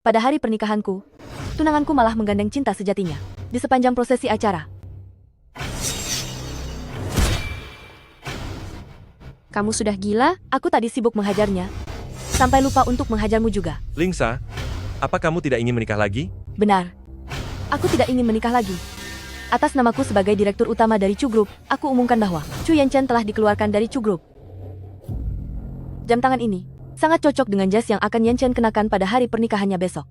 Pada hari pernikahanku, tunanganku malah menggandeng cinta sejatinya di sepanjang prosesi acara. Kamu sudah gila? Aku tadi sibuk menghajarnya, sampai lupa untuk menghajarmu juga. Lingsa, apa kamu tidak ingin menikah lagi? Benar. Aku tidak ingin menikah lagi. Atas namaku sebagai direktur utama dari Chu Group, aku umumkan bahwa Chu Yanchen telah dikeluarkan dari Chu Group. Jam tangan ini sangat cocok dengan jas yang akan Yanchen kenakan pada hari pernikahannya besok.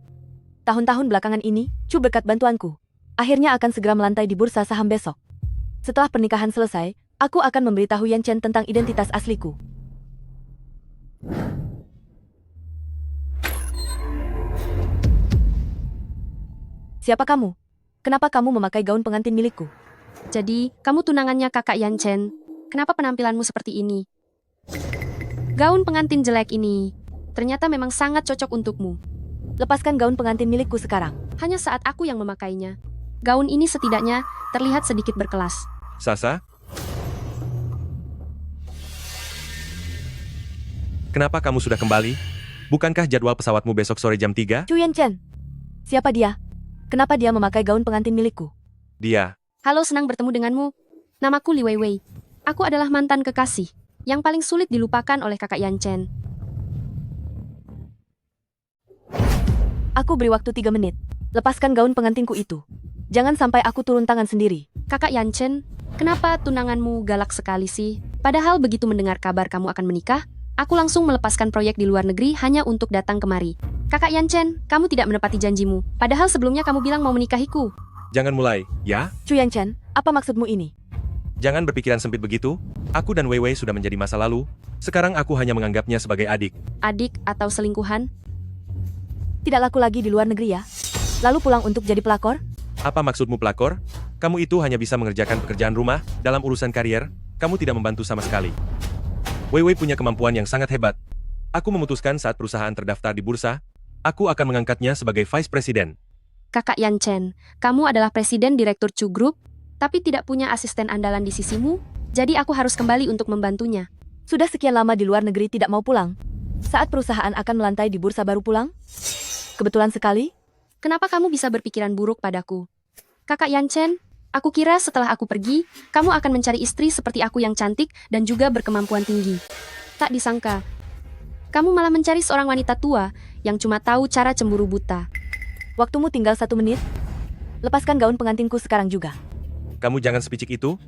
Tahun-tahun belakangan ini, Chu berkat bantuanku, akhirnya akan segera melantai di bursa saham besok. Setelah pernikahan selesai, aku akan memberitahu Yanchen tentang identitas asliku. Siapa kamu? Kenapa kamu memakai gaun pengantin milikku? Jadi, kamu tunangannya kakak Yanchen. Kenapa penampilanmu seperti ini? Gaun pengantin jelek ini ternyata memang sangat cocok untukmu. Lepaskan gaun pengantin milikku sekarang. Hanya saat aku yang memakainya. Gaun ini setidaknya terlihat sedikit berkelas. Sasa? Kenapa kamu sudah kembali? Bukankah jadwal pesawatmu besok sore jam 3? Chu Yanchen. Siapa dia? Kenapa dia memakai gaun pengantin milikku? Dia. Halo, senang bertemu denganmu. Namaku Li Weiwei. Aku adalah mantan kekasih yang paling sulit dilupakan oleh kakak Yanchen. Aku beri waktu 3 menit. Lepaskan gaun pengantinku itu. Jangan sampai aku turun tangan sendiri. Kakak Yanchen, kenapa tunanganmu galak sekali sih? Padahal begitu mendengar kabar kamu akan menikah, aku langsung melepaskan proyek di luar negeri hanya untuk datang kemari. Kakak Yanchen, kamu tidak menepati janjimu. Padahal sebelumnya kamu bilang mau menikahiku. Jangan mulai, ya? Chu Yanchen, apa maksudmu ini? Jangan berpikiran sempit begitu. Aku dan Weiwei sudah menjadi masa lalu. Sekarang aku hanya menganggapnya sebagai adik. Adik atau selingkuhan? Tidak laku lagi di luar negeri ya? Lalu pulang untuk jadi pelakor? Apa maksudmu pelakor? Kamu itu hanya bisa mengerjakan pekerjaan rumah. Dalam urusan karier, kamu tidak membantu sama sekali. Weiwei punya kemampuan yang sangat hebat. Aku memutuskan saat perusahaan terdaftar di bursa, aku akan mengangkatnya sebagai Vice President. Kakak Yanchen, kamu adalah presiden direktur Chu Group, tapi tidak punya asisten andalan di sisimu, jadi aku harus kembali untuk membantunya. Sudah sekian lama di luar negeri tidak mau pulang. Saat perusahaan akan melantai di bursa baru pulang? Kebetulan sekali. Kenapa kamu bisa berpikiran buruk padaku? Kakak Yanchen, aku kira setelah aku pergi, kamu akan mencari istri seperti aku yang cantik dan juga berkemampuan tinggi. Tak disangka, kamu malah mencari seorang wanita tua yang cuma tahu cara cemburu buta. Waktumu tinggal 1 menit. Lepaskan gaun pengantinku sekarang juga. Kamu jangan sepicik itu.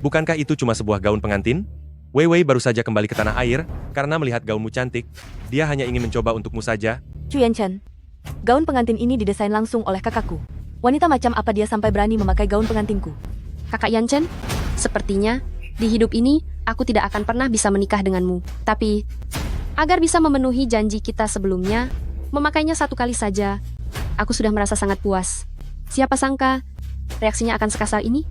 Bukankah itu cuma sebuah gaun pengantin? Weiwei baru saja kembali ke tanah air, karena melihat gaunmu cantik. Dia hanya ingin mencoba untukmu saja. Chu Yanchen, gaun pengantin ini didesain langsung oleh kakakku. Wanita macam apa dia sampai berani memakai gaun pengantinku? Kakak Yanchen, sepertinya di hidup ini aku tidak akan pernah bisa menikah denganmu. Tapi, agar bisa memenuhi janji kita sebelumnya, memakainya 1 kali saja, aku sudah merasa sangat puas. Siapa sangka, reaksinya akan sekasar ini?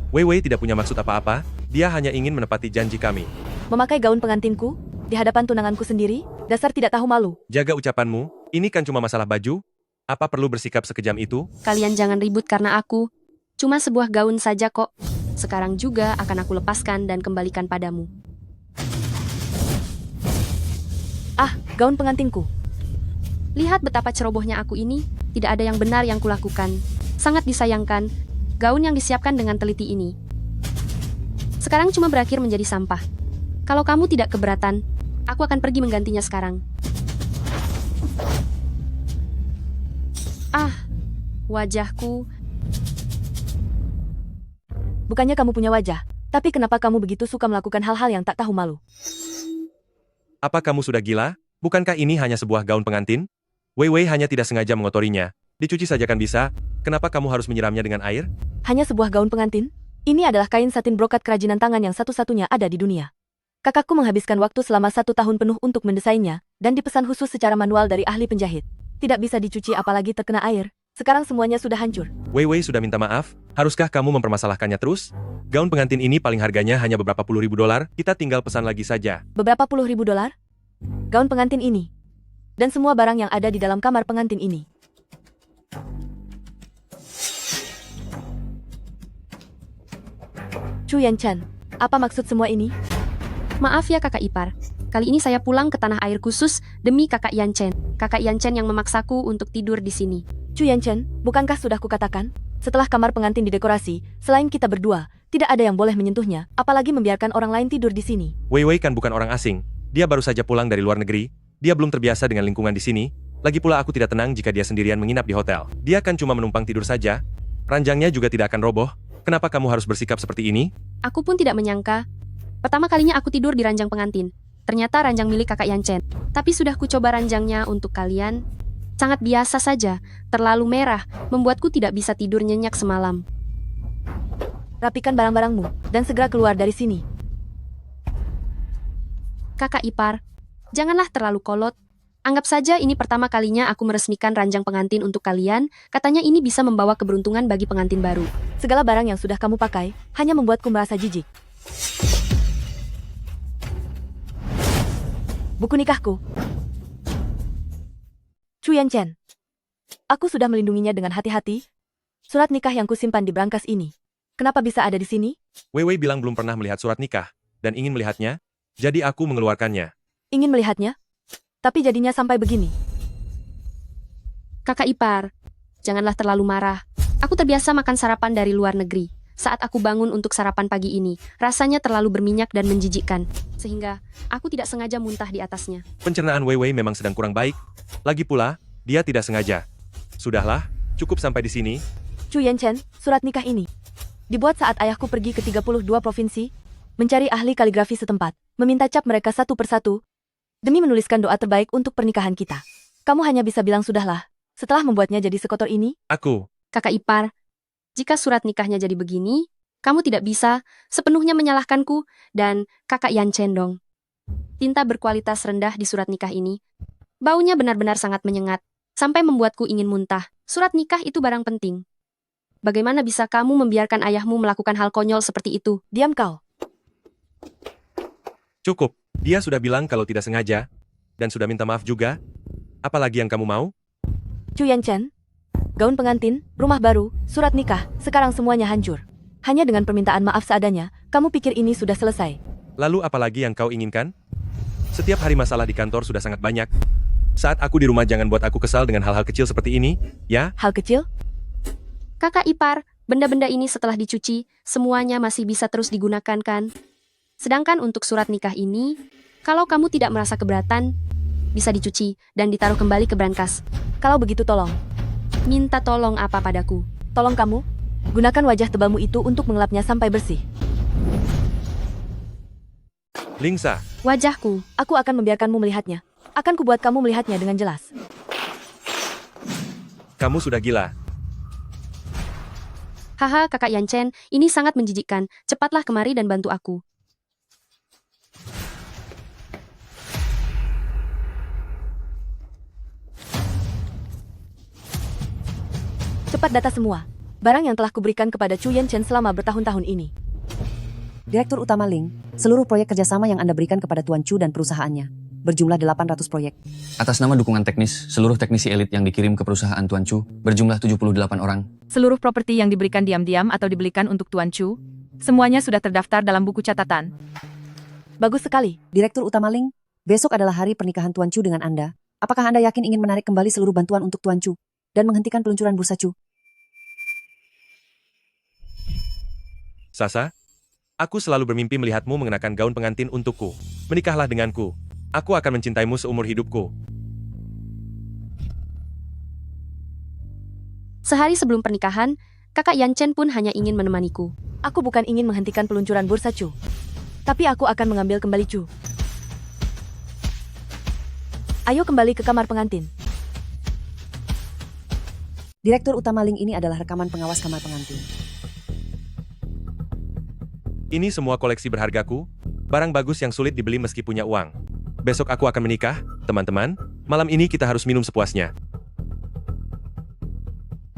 Weiwei tidak punya maksud apa-apa, dia hanya ingin menepati janji kami. Memakai gaun pengantinku? Di hadapan tunanganku sendiri? Dasar tidak tahu malu. Jaga ucapanmu, ini kan cuma masalah baju. Apa perlu bersikap sekejam itu? Kalian jangan ribut karena aku. Cuma sebuah gaun saja kok. Sekarang juga akan aku lepaskan dan kembalikan padamu. Ah, gaun pengantinku. Lihat betapa cerobohnya aku ini. Tidak ada yang benar yang kulakukan. Sangat disayangkan, gaun yang disiapkan dengan teliti ini sekarang cuma berakhir menjadi sampah. Kalau kamu tidak keberatan, aku akan pergi menggantinya sekarang. Ah, wajahku. Bukannya kamu punya wajah, tapi kenapa kamu begitu suka melakukan hal-hal yang tak tahu malu? Apa kamu sudah gila? Bukankah ini hanya sebuah gaun pengantin? Weiwei hanya tidak sengaja mengotorinya. Dicuci saja kan bisa. Kenapa kamu harus menyiramnya dengan air? Hanya sebuah gaun pengantin? Ini adalah kain satin brokat kerajinan tangan yang satu-satunya ada di dunia. Kakakku menghabiskan waktu selama 1 tahun penuh untuk mendesainnya, dan dipesan khusus secara manual dari ahli penjahit. Tidak bisa dicuci apalagi terkena air. Sekarang semuanya sudah hancur. Weiwei sudah minta maaf. Haruskah kamu mempermasalahkannya terus? Gaun pengantin ini paling harganya hanya beberapa puluh ribu dolar. Kita tinggal pesan lagi saja. Beberapa puluh ribu dolar? Gaun pengantin ini. Dan semua barang yang ada di dalam kamar pengantin ini. Chu Yanchen, apa maksud semua ini? Maaf ya kakak ipar, kali ini saya pulang ke tanah air khusus demi kakak Yanchen. Kakak Yan Chen yang memaksaku untuk tidur di sini. Chu Yanchen, bukankah sudah kukatakan? Setelah kamar pengantin didekorasi, selain kita berdua, tidak ada yang boleh menyentuhnya, apalagi membiarkan orang lain tidur di sini. Wei Wei kan bukan orang asing. Dia baru saja pulang dari luar negeri. Dia belum terbiasa dengan lingkungan di sini. Lagi pula aku tidak tenang jika dia sendirian menginap di hotel. Dia kan cuma menumpang tidur saja. Ranjangnya juga tidak akan roboh. Kenapa kamu harus bersikap seperti ini? Aku pun tidak menyangka. Pertama kalinya aku tidur di ranjang pengantin. Ternyata ranjang milik kakak Yan Chen. Tapi sudah kucoba ranjangnya untuk kalian. Sangat biasa saja, terlalu merah, membuatku tidak bisa tidur nyenyak semalam. Rapikan barang-barangmu, dan segera keluar dari sini. Kakak ipar, janganlah terlalu kolot. Anggap saja ini pertama kalinya aku meresmikan ranjang pengantin untuk kalian, katanya ini bisa membawa keberuntungan bagi pengantin baru. Segala barang yang sudah kamu pakai, hanya membuatku merasa jijik. Buku nikahku. Chu Yanchen. Aku sudah melindunginya dengan hati-hati. Surat nikah yang kusimpan di brankas ini. Kenapa bisa ada di sini? Wei Wei bilang belum pernah melihat surat nikah, dan ingin melihatnya, jadi aku mengeluarkannya. Ingin melihatnya? Tapi jadinya sampai begini. Kakak ipar, janganlah terlalu marah. Aku terbiasa makan sarapan dari luar negeri. Saat aku bangun untuk sarapan pagi ini, rasanya terlalu berminyak dan menjijikkan. Sehingga, aku tidak sengaja muntah di atasnya. Pencernaan Wei Wei memang sedang kurang baik. Lagi pula, dia tidak sengaja. Sudahlah, cukup sampai di sini. Chu Yanchen, surat nikah ini dibuat saat ayahku pergi ke 32 provinsi, mencari ahli kaligrafi setempat, meminta cap mereka satu persatu, demi menuliskan doa terbaik untuk pernikahan kita. Kamu hanya bisa bilang sudahlah, setelah membuatnya jadi sekotor ini. Aku, Kakak ipar, jika surat nikahnya jadi begini, kamu tidak bisa sepenuhnya menyalahkanku dan kakak Yan Chen dong. Tinta berkualitas rendah di surat nikah ini. Baunya benar-benar sangat menyengat, sampai membuatku ingin muntah. Surat nikah itu barang penting. Bagaimana bisa kamu membiarkan ayahmu melakukan hal konyol seperti itu? Diam kau. cukup. Dia sudah bilang kalau tidak sengaja, dan sudah minta maaf juga. Apalagi yang kamu mau? Chu Yanchen, gaun pengantin, rumah baru, surat nikah, sekarang semuanya hancur. Hanya dengan permintaan maaf seadanya, kamu pikir ini sudah selesai. Lalu apalagi yang kau inginkan? Setiap hari masalah di kantor sudah sangat banyak. Saat aku di rumah jangan buat aku kesal dengan hal-hal kecil seperti ini, ya? Hal kecil? Kakak ipar, benda-benda ini setelah dicuci, semuanya masih bisa terus digunakan kan? Sedangkan untuk surat nikah ini, kalau kamu tidak merasa keberatan, bisa dicuci dan ditaruh kembali ke brankas. Kalau begitu tolong. Minta tolong apa padaku? Tolong kamu, gunakan wajah tebalmu itu untuk mengelapnya sampai bersih. Lingsa, Wajahku. Aku akan membiarkanmu melihatnya. Akan kubuat kamu melihatnya dengan jelas. kamu sudah gila. Haha, kakak Yan Chen, ini sangat menjijikkan. Cepatlah kemari dan bantu aku. Cepat data semua. Barang yang telah kuberikan kepada Chu Yanchen selama bertahun-tahun ini. Direktur Utama Ling, seluruh proyek kerjasama yang Anda berikan kepada Tuan Chu dan perusahaannya, berjumlah 800 proyek. Atas nama dukungan teknis, seluruh teknisi elit yang dikirim ke perusahaan Tuan Chu berjumlah 78 orang. Seluruh properti yang diberikan diam-diam atau dibelikan untuk Tuan Chu, semuanya sudah terdaftar dalam buku catatan. Bagus sekali. Direktur Utama Ling, besok adalah hari pernikahan Tuan Chu dengan Anda. Apakah Anda yakin ingin menarik kembali seluruh bantuan untuk Tuan Chu dan menghentikan peluncuran bursa Chu? Sasa, aku selalu bermimpi melihatmu mengenakan gaun pengantin untukku. Menikahlah denganku. Aku akan mencintaimu seumur hidupku. Sehari sebelum pernikahan, kakak Yan Chen pun hanya ingin menemaniku. Aku bukan ingin menghentikan peluncuran bursa Chu. Tapi aku akan mengambil kembali Chu. Ayo kembali ke kamar pengantin. Direktur Utama Ling, ini adalah rekaman pengawas kamar pengantin. Ini semua koleksi berhargaku, barang bagus yang sulit dibeli meski punya uang. Besok aku akan menikah, teman-teman. Malam ini kita harus minum sepuasnya.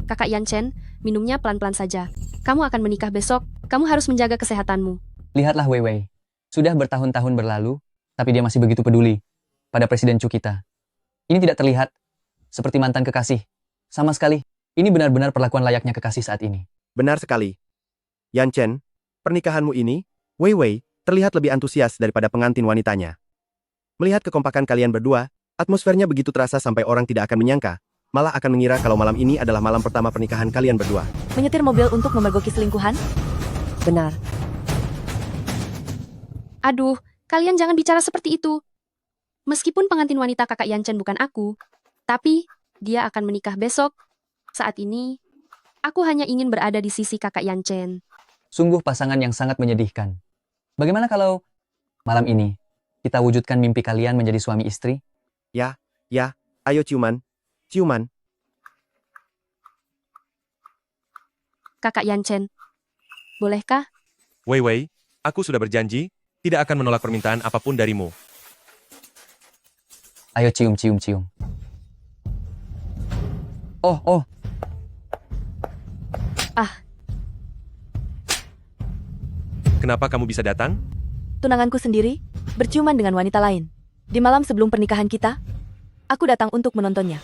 Kakak Yan Chen, minumnya pelan-pelan saja. Kamu akan menikah besok, kamu harus menjaga kesehatanmu. Lihatlah Wei Wei. Sudah bertahun-tahun berlalu, tapi dia masih begitu peduli pada Presiden Chu kita. Ini tidak terlihat seperti mantan kekasih. Sama sekali, ini benar-benar perlakuan layaknya kekasih saat ini. Benar sekali. Yan Chen, pernikahanmu ini, Wei Wei, terlihat lebih antusias daripada pengantin wanitanya. Melihat kekompakan kalian berdua, Atmosfernya begitu terasa sampai orang tidak akan menyangka, malah akan mengira kalau malam ini adalah malam pertama pernikahan kalian berdua. Menyetir mobil untuk memergoki selingkuhan? Benar. Aduh, kalian jangan bicara seperti itu. Meskipun pengantin wanita kakak Yanchen bukan aku, tapi dia akan menikah besok. Saat ini, aku hanya ingin berada di sisi kakak Yanchen. Sungguh pasangan yang sangat menyedihkan. Bagaimana kalau malam ini kita wujudkan mimpi kalian menjadi suami istri? Ya, ayo ciuman. Ciuman. Kakak Yanchen, bolehkah? Wei Wei, aku sudah berjanji, tidak akan menolak permintaan apapun darimu. Ayo cium. Oh. Kenapa kamu bisa datang? Tunanganku sendiri, berciuman dengan wanita lain. Di malam sebelum pernikahan kita, aku datang untuk menontonnya.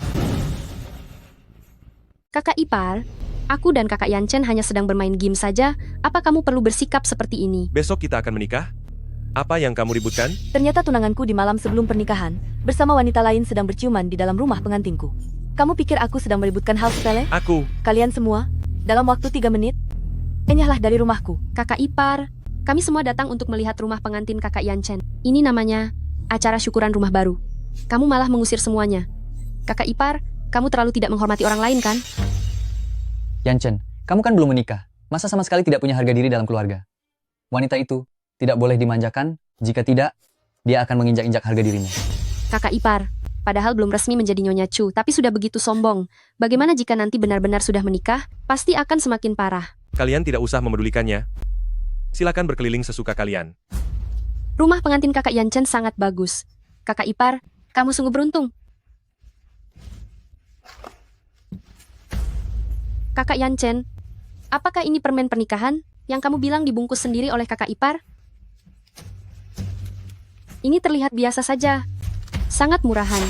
Kakak ipar, aku dan kakak Yanchen hanya sedang bermain game saja. Apa kamu perlu bersikap seperti ini? Besok kita akan menikah? Apa yang kamu ributkan? Ternyata tunanganku di malam sebelum pernikahan, bersama wanita lain sedang berciuman di dalam rumah pengantinku. Kamu pikir aku sedang meributkan hal sepele? Kalian semua, dalam waktu 3 menit, enyahlah dari rumahku. Kakak ipar, kami semua datang untuk melihat rumah pengantin kakak Yanchen. Ini namanya acara syukuran rumah baru. Kamu malah mengusir semuanya. Kakak ipar, kamu terlalu tidak menghormati orang lain kan? Yanchen, kamu kan belum menikah. Masa sama sekali tidak punya harga diri dalam keluarga? Wanita itu tidak boleh dimanjakan, jika tidak, dia akan menginjak-injak harga dirimu. Kakak ipar, padahal belum resmi menjadi Nyonya Chu, tapi sudah begitu sombong. Bagaimana jika nanti benar-benar sudah menikah? Pasti akan semakin parah. Kalian tidak usah memedulikannya. Silakan berkeliling sesuka kalian. Rumah pengantin kakak Yanchen sangat bagus. Kakak ipar, kamu sungguh beruntung. Kakak Yanchen, apakah ini permen pernikahan yang kamu bilang dibungkus sendiri oleh kakak ipar? Ini terlihat biasa saja. Sangat murahan.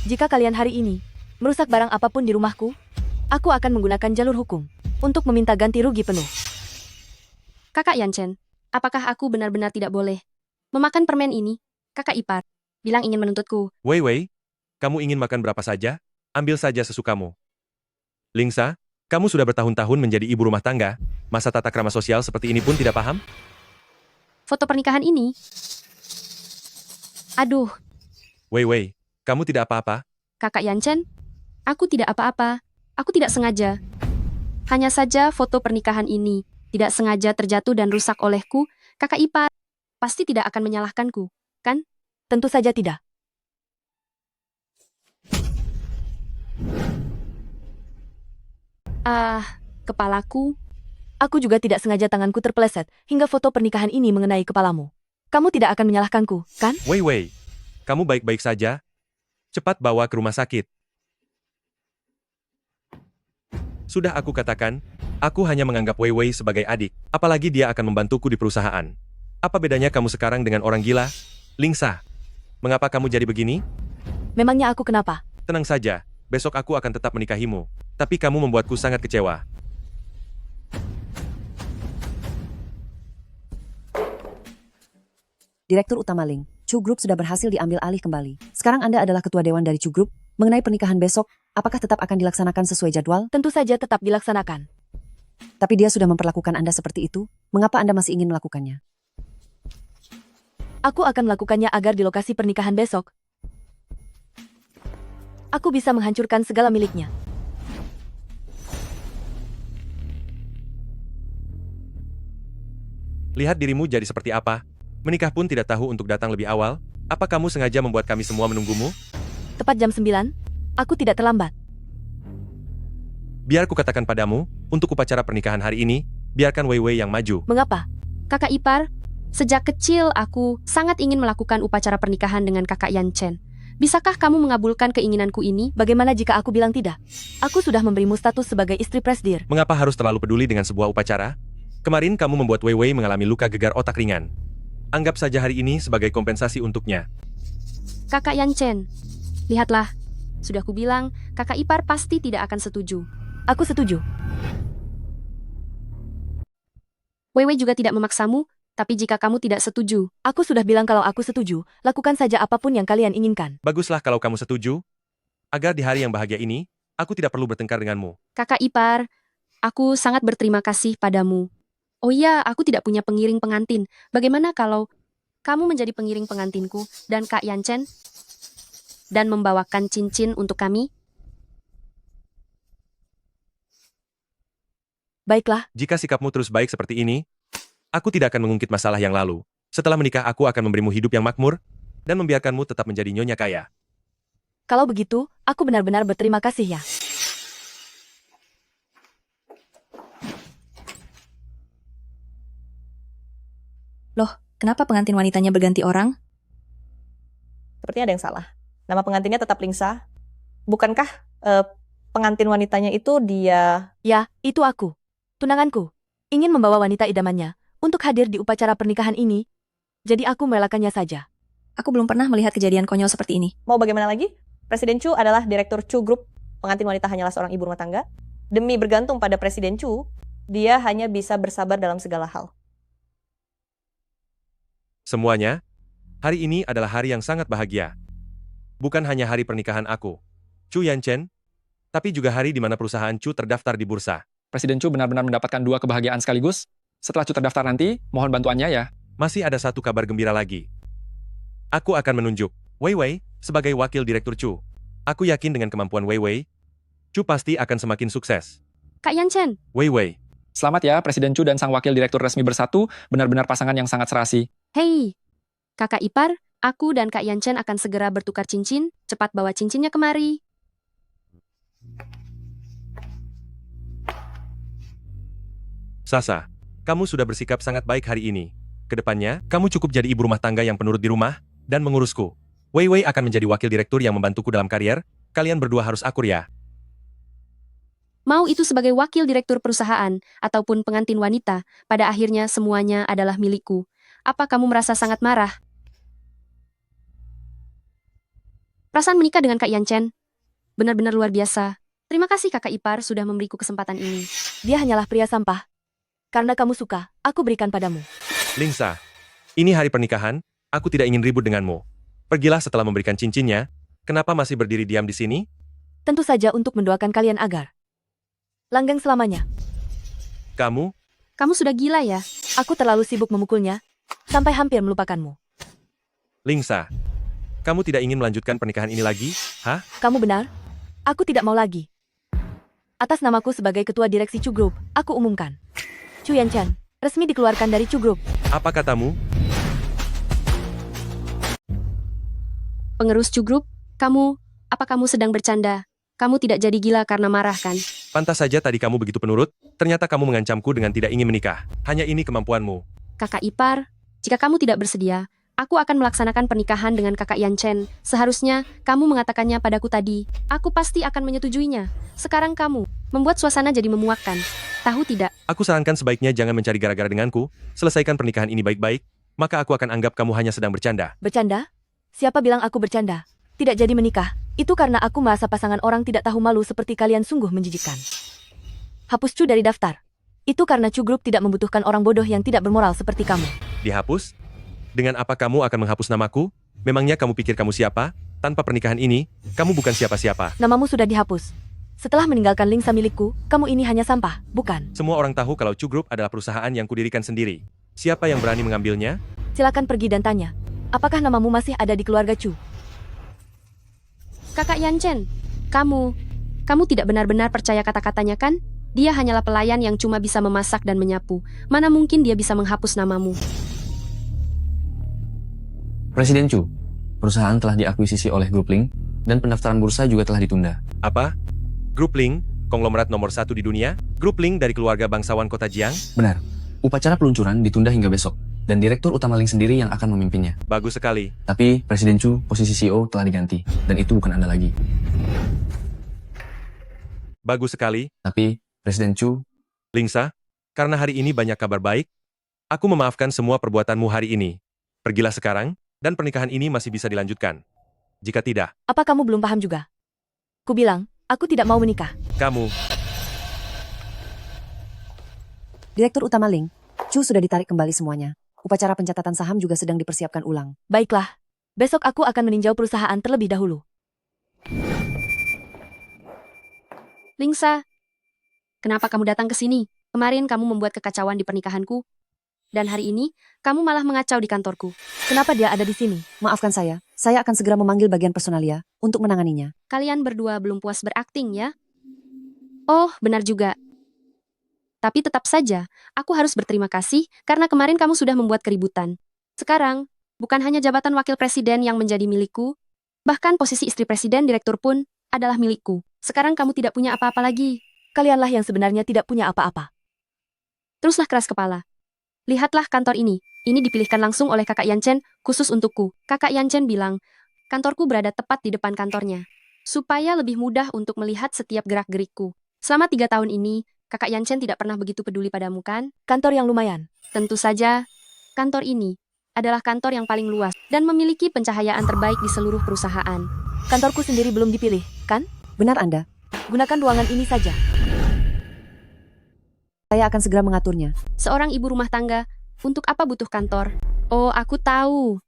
Jika kalian hari ini merusak barang apapun di rumahku, aku akan menggunakan jalur hukum untuk meminta ganti rugi penuh. Kakak Yanchen, apakah aku benar-benar tidak boleh memakan permen ini? Kakak ipar bilang ingin menuntutku. Wei Wei, kamu ingin makan berapa saja? Ambil saja sesukamu. Lingsa, kamu sudah bertahun-tahun menjadi ibu rumah tangga. Masa tata krama sosial seperti ini pun tidak paham? Foto pernikahan ini? Aduh, Wei Wei, kamu tidak apa-apa? Kakak Yanchen, aku tidak apa-apa. Aku tidak sengaja. Hanya saja foto pernikahan ini tidak sengaja terjatuh dan rusak olehku. Kakak ipar pasti tidak akan menyalahkanku, kan? Tentu saja tidak. Kepalaku. Aku juga tidak sengaja tanganku terpeleset hingga foto pernikahan ini mengenai kepalamu. Kamu tidak akan menyalahkanku, kan? Wei Wei, kamu baik-baik saja? Cepat bawa ke rumah sakit. Sudah aku katakan, aku hanya menganggap Wei Wei sebagai adik, apalagi dia akan membantuku di perusahaan. Apa bedanya kamu sekarang dengan orang gila? Lingsa, mengapa kamu jadi begini? Memangnya aku kenapa? Tenang saja, besok aku akan tetap menikahimu. Tapi kamu membuatku sangat kecewa. Direktur Utama Ling, Chu Group sudah berhasil diambil alih kembali. Sekarang Anda adalah ketua dewan dari Chu Group. Mengenai pernikahan besok, apakah tetap akan dilaksanakan sesuai jadwal? Tentu saja tetap dilaksanakan. Tapi dia sudah memperlakukan Anda seperti itu. Mengapa Anda masih ingin melakukannya? Aku akan melakukannya agar di lokasi pernikahan besok, aku bisa menghancurkan segala miliknya. Lihat dirimu jadi seperti apa. Menikah pun tidak tahu untuk datang lebih awal. Apa kamu sengaja membuat kami semua menunggumu? Tepat jam 9, aku tidak terlambat. Biar ku katakan padamu, untuk upacara pernikahan hari ini, biarkan Wei Wei yang maju. Mengapa? Kakak ipar, sejak kecil aku sangat ingin melakukan upacara pernikahan dengan kakak Yanchen. Bisakah kamu mengabulkan keinginanku ini? Bagaimana jika aku bilang tidak? Aku sudah memberimu status sebagai istri presdir. Mengapa harus terlalu peduli dengan sebuah upacara? Kemarin kamu membuat Wei Wei mengalami luka gegar otak ringan. Anggap saja hari ini sebagai kompensasi untuknya. Kakak Yanchen, lihatlah. Sudah kubilang, kakak ipar pasti tidak akan setuju. Aku setuju. Wei Wei juga tidak memaksamu. Tapi jika kamu tidak setuju, Aku sudah bilang kalau aku setuju, lakukan saja apapun yang kalian inginkan. Baguslah kalau kamu setuju. Agar di hari yang bahagia ini, aku tidak perlu bertengkar denganmu. kakak ipar, aku sangat berterima kasih padamu. Oh iya, aku tidak punya pengiring pengantin. Bagaimana kalau kamu menjadi pengiring pengantinku dan Kak Yanchen dan membawakan cincin untuk kami? Baiklah, Jika sikapmu terus baik seperti ini, aku tidak akan mengungkit masalah yang lalu. Setelah menikah aku akan memberimu hidup yang makmur dan membiarkanmu tetap menjadi nyonya kaya. kalau begitu, aku benar-benar berterima kasih ya. Kenapa pengantin wanitanya berganti orang? Sepertinya ada yang salah. Nama pengantinnya tetap Lingsa. Bukankah pengantin wanitanya itu dia... Ya, itu aku. Tunanganku. Ingin membawa wanita idamannya untuk hadir di upacara pernikahan ini. Jadi aku merelakannya saja. Aku belum pernah melihat kejadian konyol seperti ini. Mau bagaimana lagi? Presiden Chu adalah direktur Chu Group. Pengantin wanita hanyalah seorang ibu rumah tangga. Demi bergantung pada Presiden Chu, dia hanya bisa bersabar dalam segala hal. Semuanya, hari ini adalah hari yang sangat bahagia. Bukan hanya hari pernikahan aku, Chu Yanchen, tapi juga hari di mana perusahaan Chu terdaftar di bursa. Presiden Chu benar-benar mendapatkan 2 kebahagiaan sekaligus. Setelah Chu terdaftar nanti, mohon bantuannya ya. Masih ada satu kabar gembira lagi. Aku akan menunjuk Wei Wei sebagai wakil direktur Chu. Aku yakin dengan kemampuan Wei Wei, Chu pasti akan semakin sukses. Kak Yanchen, Wei Wei, Selamat ya, Presiden Chu dan sang wakil direktur resmi bersatu, benar-benar pasangan yang sangat serasi. hei, kakak ipar, aku dan Kak Yanchen akan segera bertukar cincin. Cepat bawa cincinnya kemari. Sasa, kamu sudah bersikap sangat baik hari ini. Kedepannya, kamu cukup jadi ibu rumah tangga yang penurut di rumah dan mengurusku. Wei Wei akan menjadi wakil direktur yang membantuku dalam karier. Kalian berdua harus akur ya. Mau itu sebagai wakil direktur perusahaan ataupun pengantin wanita, pada akhirnya semuanya adalah milikku. Apa kamu merasa sangat marah? Perasaan menikah dengan Kak Yanchen benar-benar luar biasa. Terima kasih kakak ipar sudah memberiku kesempatan ini. Dia hanyalah pria sampah. Karena kamu suka, aku berikan padamu. Lingsa, ini hari pernikahan, aku tidak ingin ribut denganmu. Pergilah setelah memberikan cincinnya. Kenapa masih berdiri diam di sini? Tentu saja untuk mendoakan kalian agar langgeng selamanya. Kamu, Kamu sudah gila ya? Aku terlalu sibuk memukulnya, sampai hampir melupakanmu. Lingsa, kamu tidak ingin melanjutkan pernikahan ini lagi? Hah? Kamu benar? Aku tidak mau lagi. Atas namaku sebagai ketua direksi Chu Group, aku umumkan. Chu Yanchen, resmi dikeluarkan dari Chu Group. Apa katamu? Pengerus Chu Group, apa kamu sedang bercanda? Kamu tidak jadi gila karena marah kan? Pantas saja tadi kamu begitu penurut, ternyata kamu mengancamku dengan tidak ingin menikah. Hanya ini kemampuanmu. Kakak ipar, jika kamu tidak bersedia, aku akan melaksanakan pernikahan dengan kakak Yanchen. Seharusnya kamu mengatakannya padaku tadi. Aku pasti akan menyetujuinya. Sekarang kamu membuat suasana jadi memuakkan. Tahu tidak? Aku sarankan sebaiknya jangan mencari gara-gara denganku, selesaikan pernikahan ini baik-baik, maka aku akan anggap kamu hanya sedang bercanda. Bercanda? Siapa bilang aku bercanda? Tidak jadi menikah. Itu karena aku merasa pasangan orang tidak tahu malu seperti kalian sungguh menjijikkan. Hapus Chu dari daftar. Itu karena Chu Group tidak membutuhkan orang bodoh yang tidak bermoral seperti kamu. Dihapus? Dengan apa kamu akan menghapus namaku? Memangnya kamu pikir kamu siapa? Tanpa pernikahan ini, kamu bukan siapa-siapa. Namamu sudah dihapus. Setelah meninggalkan Lingsa milikku, kamu ini hanya sampah, bukan? Semua orang tahu kalau Chu Group adalah perusahaan yang kudirikan sendiri. Siapa yang berani mengambilnya? Silakan pergi dan tanya. Apakah namamu masih ada di keluarga Chu? Kakak Yanchen, kamu tidak benar-benar percaya kata-katanya kan? Dia hanyalah pelayan yang cuma bisa memasak dan menyapu. Mana mungkin dia bisa menghapus namamu? Presiden Chu, perusahaan telah diakuisisi oleh Grup Ling, dan pendaftaran bursa juga telah ditunda. Apa? Grup Ling, konglomerat nomor 1 di dunia? Grup Ling dari keluarga bangsawan kota Jiang? Benar, upacara peluncuran ditunda hingga besok, dan Direktur Utama Ling sendiri yang akan memimpinnya. Bagus sekali. Tapi Presiden Chu, posisi CEO telah diganti, dan itu bukan Anda lagi. Bagus sekali. Tapi Presiden Chu, Lingsa, karena hari ini banyak kabar baik, aku memaafkan semua perbuatanmu hari ini. Pergilah sekarang, dan pernikahan ini masih bisa dilanjutkan. Jika tidak, Apa kamu belum paham juga? Ku bilang, aku tidak mau menikah. kamu... Direktur Utama Ling, Chu sudah ditarik kembali semuanya. Upacara pencatatan saham juga sedang dipersiapkan ulang. Baiklah. Besok aku akan meninjau perusahaan terlebih dahulu. Lingsa, kenapa kamu datang ke sini? Kemarin kamu membuat kekacauan di pernikahanku. Dan hari ini, kamu malah mengacau di kantorku. Kenapa dia ada di sini? Maafkan saya akan segera memanggil bagian personalia untuk menanganinya. Kalian berdua belum puas berakting ya? Oh, benar juga. Tapi tetap saja, aku harus berterima kasih karena kemarin kamu sudah membuat keributan. Sekarang, bukan hanya jabatan wakil presiden yang menjadi milikku, bahkan posisi istri presiden direktur pun adalah milikku. Sekarang kamu tidak punya apa-apa lagi. Kalianlah yang sebenarnya tidak punya apa-apa. Teruslah keras kepala. Lihatlah kantor ini. Ini dipilihkan langsung oleh kakak Yan Chen khusus untukku. Kakak Yan Chen bilang, kantorku berada tepat di depan kantornya. Supaya lebih mudah untuk melihat setiap gerak-gerikku. Selama 3 tahun ini, kakak Yan Chen tidak pernah begitu peduli padamu kan? Kantor yang lumayan. Tentu saja, kantor ini adalah kantor yang paling luas dan memiliki pencahayaan terbaik di seluruh perusahaan. Kantorku sendiri belum dipilih, kan? Benar Anda. Gunakan ruangan ini saja. Saya akan segera mengaturnya. Seorang ibu rumah tangga, untuk apa butuh kantor? Oh, aku tahu.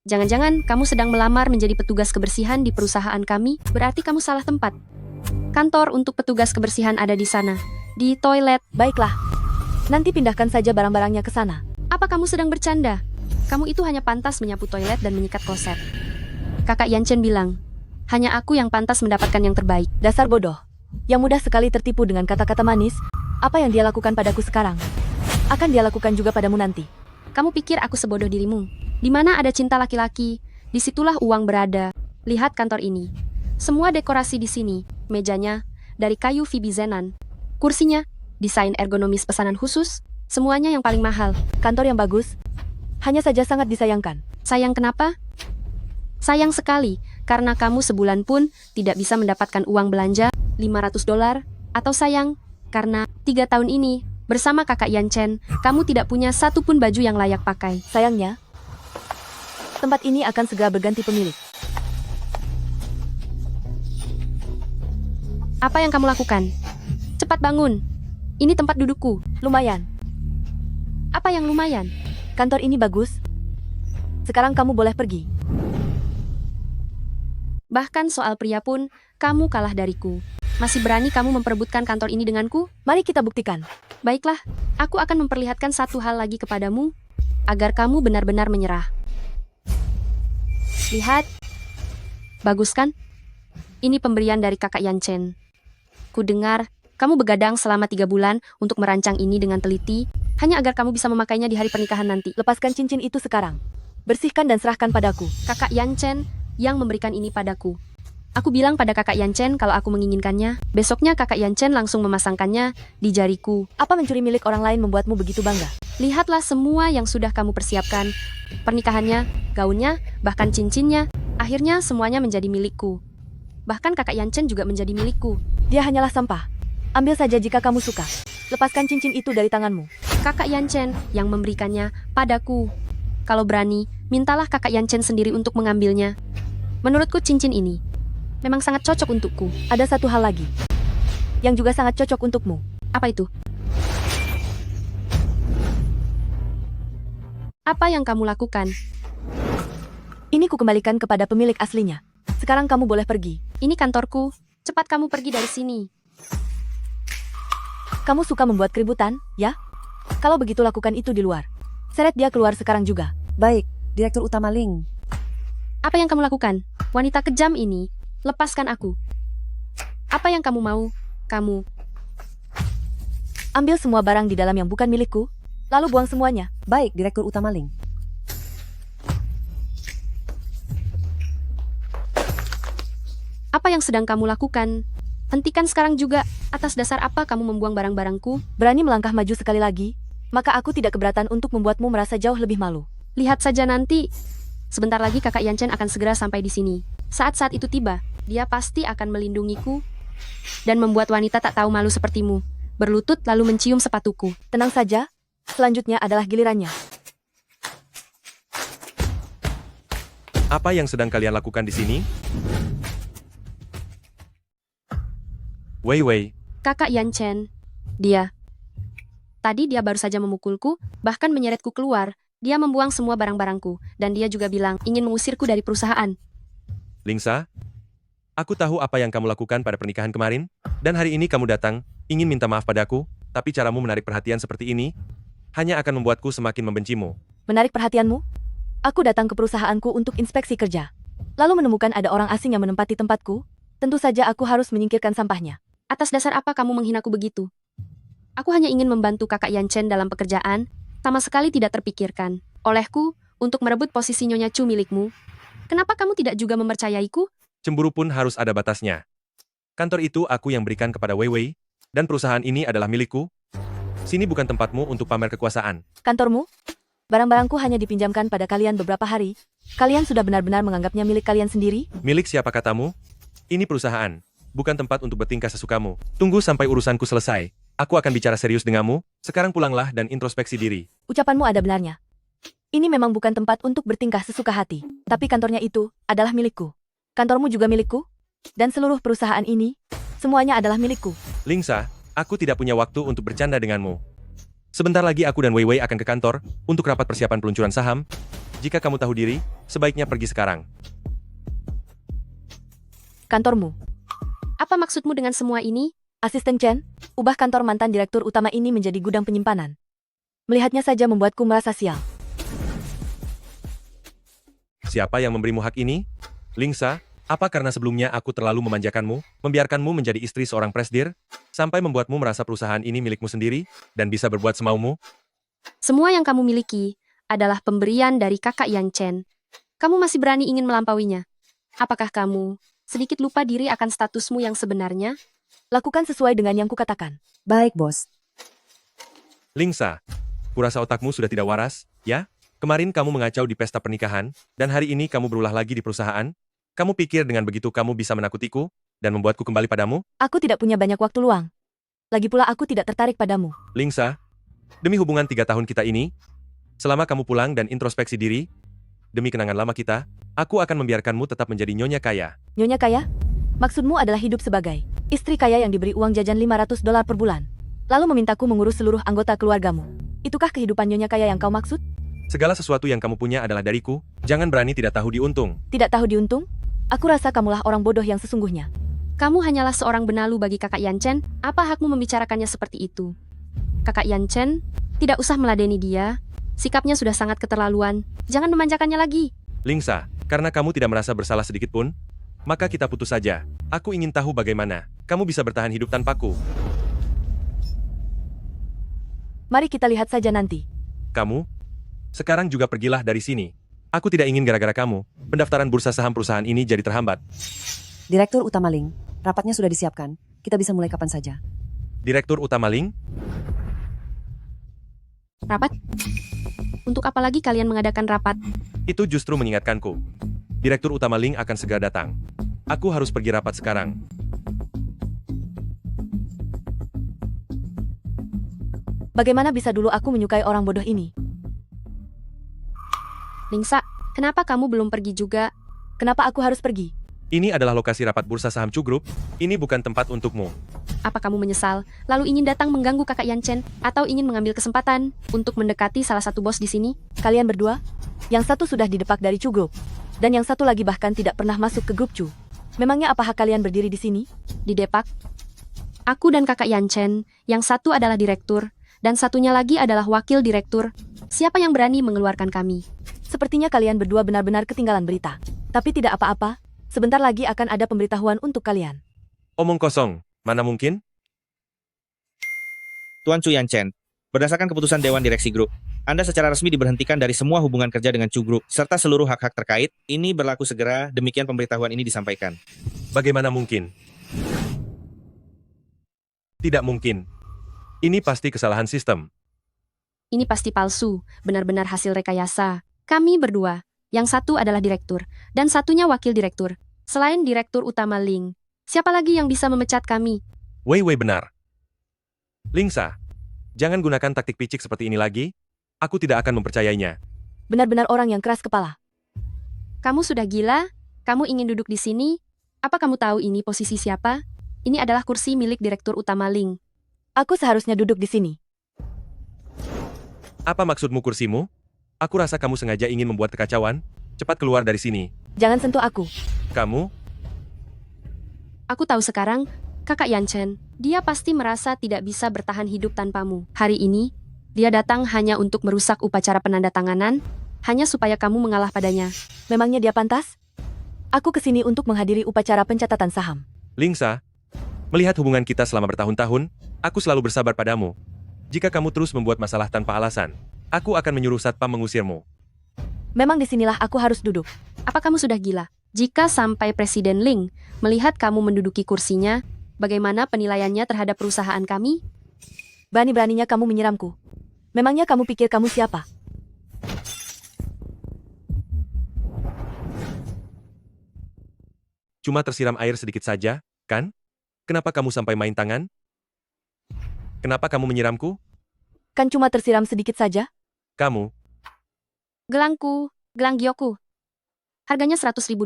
Jangan-jangan kamu sedang melamar menjadi petugas kebersihan di perusahaan kami, berarti kamu salah tempat. Kantor untuk petugas kebersihan ada di sana, di toilet. Baiklah. Nanti pindahkan saja barang-barangnya ke sana. Apa kamu sedang bercanda? Kamu itu hanya pantas menyapu toilet dan menyikat kloset. Kakak Yan Chen bilang, hanya aku yang pantas mendapatkan yang terbaik. Dasar bodoh. Yang mudah sekali tertipu dengan kata-kata manis. Apa yang dia lakukan padaku sekarang, akan dia lakukan juga padamu nanti. Kamu pikir aku sebodoh dirimu? Di mana ada cinta laki-laki, disitulah uang berada. Lihat kantor ini. Semua dekorasi di sini, mejanya, dari kayu Fibizenan. Kursinya, desain ergonomis pesanan khusus, semuanya yang paling mahal. Kantor yang bagus, hanya saja sangat disayangkan. Sayang kenapa? Sayang sekali, karena kamu sebulan pun tidak bisa mendapatkan uang belanja $500, atau sayang, karena 3 tahun ini, bersama kakak Yan Chen, kamu tidak punya satupun baju yang layak pakai. Sayangnya, tempat ini akan segera berganti pemilik. Apa yang kamu lakukan? Cepat bangun. Ini tempat dudukku. Lumayan. Apa yang lumayan? Kantor ini bagus. Sekarang kamu boleh pergi. Bahkan soal pria pun, kamu kalah dariku. Masih berani kamu memperebutkan kantor ini denganku? Mari kita buktikan. Baiklah, aku akan memperlihatkan satu hal lagi kepadamu, agar kamu benar-benar menyerah. Lihat. Bagus kan? Ini pemberian dari kakak Yan Chen. Ku dengar, kamu begadang selama 3 bulan untuk merancang ini dengan teliti, hanya agar kamu bisa memakainya di hari pernikahan nanti. Lepaskan cincin itu sekarang. Bersihkan dan serahkan padaku. Kakak Yan Chen yang memberikan ini padaku. Aku bilang pada kakak Yan Chen kalau aku menginginkannya. Besoknya kakak Yan Chen langsung memasangkannya di jariku. Apa mencuri milik orang lain membuatmu begitu bangga? Lihatlah semua yang sudah kamu persiapkan. Pernikahannya, gaunnya, bahkan cincinnya. Akhirnya semuanya menjadi milikku. Bahkan kakak Yan Chen juga menjadi milikku. Dia hanyalah sampah. Ambil saja jika kamu suka. Lepaskan cincin itu dari tanganmu. Kakak Yan Chen yang memberikannya padaku. Kalau berani, mintalah kakak Yan Chen sendiri untuk mengambilnya. Menurutku cincin ini memang sangat cocok untukku. Ada satu hal lagi yang juga sangat cocok untukmu. Apa itu? Apa yang kamu lakukan? Ini ku kembalikan kepada pemilik aslinya. Sekarang kamu boleh pergi. Ini kantorku. Cepat kamu pergi dari sini. Kamu suka membuat keributan, ya? Kalau begitu lakukan itu di luar. Seret dia keluar sekarang juga. Baik, Direktur Utama Ling. Apa yang kamu lakukan? Wanita kejam ini. Lepaskan aku. Apa yang kamu mau? Kamu. Ambil semua barang di dalam yang bukan milikku, lalu buang semuanya. Baik, Direktur Utama Ling. Apa yang sedang kamu lakukan? Hentikan sekarang juga. Atas dasar apa kamu membuang barang-barangku? Berani melangkah maju sekali lagi, maka aku tidak keberatan untuk membuatmu merasa jauh lebih malu. Lihat saja nanti. Sebentar lagi kakak Yan Chen akan segera sampai di sini. Saat-saat itu tiba, dia pasti akan melindungiku dan membuat wanita tak tahu malu sepertimu berlutut lalu mencium sepatuku. Tenang saja, selanjutnya adalah gilirannya. Apa yang sedang kalian lakukan di sini? Wei Wei, Kakak Yan Chen, dia. Tadi dia baru saja memukulku, bahkan menyeretku keluar, Dia membuang semua barang-barangku, dan dia juga bilang ingin mengusirku dari perusahaan. Lingsa, aku tahu apa yang kamu lakukan pada pernikahan kemarin, dan hari ini kamu datang, ingin minta maaf padaku, tapi caramu menarik perhatian seperti ini, hanya akan membuatku semakin membencimu. Menarik perhatianmu? Aku datang ke perusahaanku untuk inspeksi kerja. Lalu menemukan ada orang asing yang menempati tempatku. Tentu saja aku harus menyingkirkan sampahnya. Atas dasar apa kamu menghinaku begitu? Aku hanya ingin membantu kakak Yan Chen dalam pekerjaan, sama sekali tidak terpikirkan olehku untuk merebut posisi Nyonya Chu milikmu. Kenapa kamu tidak juga mempercayaiku? Cemburu pun harus ada batasnya. Kantor itu aku yang berikan kepada Wei Wei, dan perusahaan ini adalah milikku. Sini bukan tempatmu untuk pamer kekuasaan. Kantormu? Barang-barangku hanya dipinjamkan pada kalian beberapa hari. Kalian sudah benar-benar menganggapnya milik kalian sendiri? Milik siapa katamu? Ini perusahaan, bukan tempat untuk bertingkah sesukamu. Tunggu sampai urusanku selesai. Aku akan bicara serius denganmu. Sekarang pulanglah dan introspeksi diri. Ucapanmu ada benarnya. Ini memang bukan tempat untuk bertingkah sesuka hati. Tapi kantornya itu adalah milikku. Kantormu juga milikku. Dan seluruh perusahaan ini, semuanya adalah milikku. Lingsa, aku tidak punya waktu untuk bercanda denganmu. Sebentar lagi aku dan Wei Wei akan ke kantor untuk rapat persiapan peluncuran saham. Jika kamu tahu diri, sebaiknya pergi sekarang. Kantormu. Apa maksudmu dengan semua ini? Asisten Chen, ubah kantor mantan direktur utama ini menjadi gudang penyimpanan. Melihatnya saja membuatku merasa sial. Siapa yang memberimu hak ini? Lingsa, apa karena sebelumnya aku terlalu memanjakanmu, membiarkanmu menjadi istri seorang presdir, sampai membuatmu merasa perusahaan ini milikmu sendiri, dan bisa berbuat semaumu? Semua yang kamu miliki adalah pemberian dari kakak Yan Chen. Kamu masih berani ingin melampauinya. Apakah kamu sedikit lupa diri akan statusmu yang sebenarnya? Lakukan sesuai dengan yang kukatakan. Baik, bos. Lingsa, kurasa otakmu sudah tidak waras, ya? Kemarin kamu mengacau di pesta pernikahan, dan hari ini kamu berulah lagi di perusahaan? Kamu pikir dengan begitu kamu bisa menakutiku, dan membuatku kembali padamu? Aku tidak punya banyak waktu luang. Lagi pula aku tidak tertarik padamu. Lingsa, demi hubungan 3 tahun kita ini, selama kamu pulang dan introspeksi diri, demi kenangan lama kita, aku akan membiarkanmu tetap menjadi nyonya kaya. Nyonya kaya? Maksudmu adalah hidup sebagai istri kaya yang diberi uang jajan $500 per bulan, lalu memintaku mengurus seluruh anggota keluargamu. Itukah kehidupan nyonya kaya yang kau maksud? Segala sesuatu yang kamu punya adalah dariku, jangan berani tidak tahu diuntung. Tidak tahu diuntung? Aku rasa kamulah orang bodoh yang sesungguhnya. Kamu hanyalah seorang benalu bagi kakak Yan Chen. Apa hakmu membicarakannya seperti itu? Kakak Yan Chen, tidak usah meladeni dia. Sikapnya sudah sangat keterlaluan. Jangan memanjakannya lagi. Lingsa, karena kamu tidak merasa bersalah sedikit pun, maka kita putus saja. Aku ingin tahu bagaimana kamu bisa bertahan hidup tanpaku. Mari kita lihat saja nanti. Kamu? Sekarang juga pergilah dari sini. Aku tidak ingin gara-gara kamu, pendaftaran bursa saham perusahaan ini jadi terhambat. Direktur Utama Ling, rapatnya sudah disiapkan. Kita bisa mulai kapan saja. Direktur Utama Ling? Rapat? Untuk apa lagi kalian mengadakan rapat? Itu justru mengingatkanku. Direktur Utama Ling akan segera datang. Aku harus pergi rapat sekarang. Bagaimana bisa dulu aku menyukai orang bodoh ini? Lingsa, kenapa kamu belum pergi juga? Kenapa aku harus pergi? Ini adalah lokasi rapat bursa saham Chu Group. Ini bukan tempat untukmu. Apa kamu menyesal, lalu ingin datang mengganggu kakak Yan Chen, atau ingin mengambil kesempatan untuk mendekati salah satu bos di sini? Kalian berdua? Yang satu sudah didepak dari Chu Group, dan yang satu lagi bahkan tidak pernah masuk ke grup Chu. Memangnya apa hak kalian berdiri di sini? Didepak? Aku dan kakak Yan Chen, yang satu adalah direktur, dan satunya lagi adalah wakil direktur. Siapa yang berani mengeluarkan kami? Sepertinya kalian berdua benar-benar ketinggalan berita. Tapi tidak apa-apa, sebentar lagi akan ada pemberitahuan untuk kalian. Omong kosong, mana mungkin? Tuan Chu Yan Chen, berdasarkan keputusan Dewan Direksi Grup, Anda secara resmi diberhentikan dari semua hubungan kerja dengan Chu Group, serta seluruh hak-hak terkait. Ini berlaku segera, demikian pemberitahuan ini disampaikan. Bagaimana mungkin? Tidak mungkin. Ini pasti kesalahan sistem. Ini pasti palsu, benar-benar hasil rekayasa. Kami berdua, yang satu adalah direktur, dan satunya wakil direktur. Selain direktur utama Ling, siapa lagi yang bisa memecat kami? Wei Wei benar. Lingsa, jangan gunakan taktik picik seperti ini lagi. Aku tidak akan mempercayainya. Benar-benar orang yang keras kepala. Kamu sudah gila? Kamu ingin duduk di sini? Apa kamu tahu ini posisi siapa? Ini adalah kursi milik direktur utama Ling. Aku seharusnya duduk di sini. Apa maksudmu kursimu? Aku rasa kamu sengaja ingin membuat kekacauan. Cepat keluar dari sini. Jangan sentuh aku. Kamu, Aku tahu sekarang, Kakak Yan Chen, dia pasti merasa tidak bisa bertahan hidup tanpamu. Hari ini, dia datang hanya untuk merusak upacara penandatanganan, hanya supaya kamu mengalah padanya. Memangnya dia pantas? Aku kesini untuk menghadiri upacara pencatatan saham. Lingsa, melihat hubungan kita selama bertahun-tahun, aku selalu bersabar padamu. Jika kamu terus membuat masalah tanpa alasan, aku akan menyuruh satpam mengusirmu. Memang disinilah aku harus duduk. Apa kamu sudah gila? Jika sampai Presiden Ling melihat kamu menduduki kursinya, bagaimana penilaiannya terhadap perusahaan kami? Berani-beraninya kamu menyiramku. Memangnya kamu pikir kamu siapa? Cuma tersiram air sedikit saja, kan? Kenapa kamu sampai main tangan? Kenapa kamu menyiramku? Kan cuma tersiram sedikit saja? Kamu, Gelangku, gelang gioku. Harganya $100.000.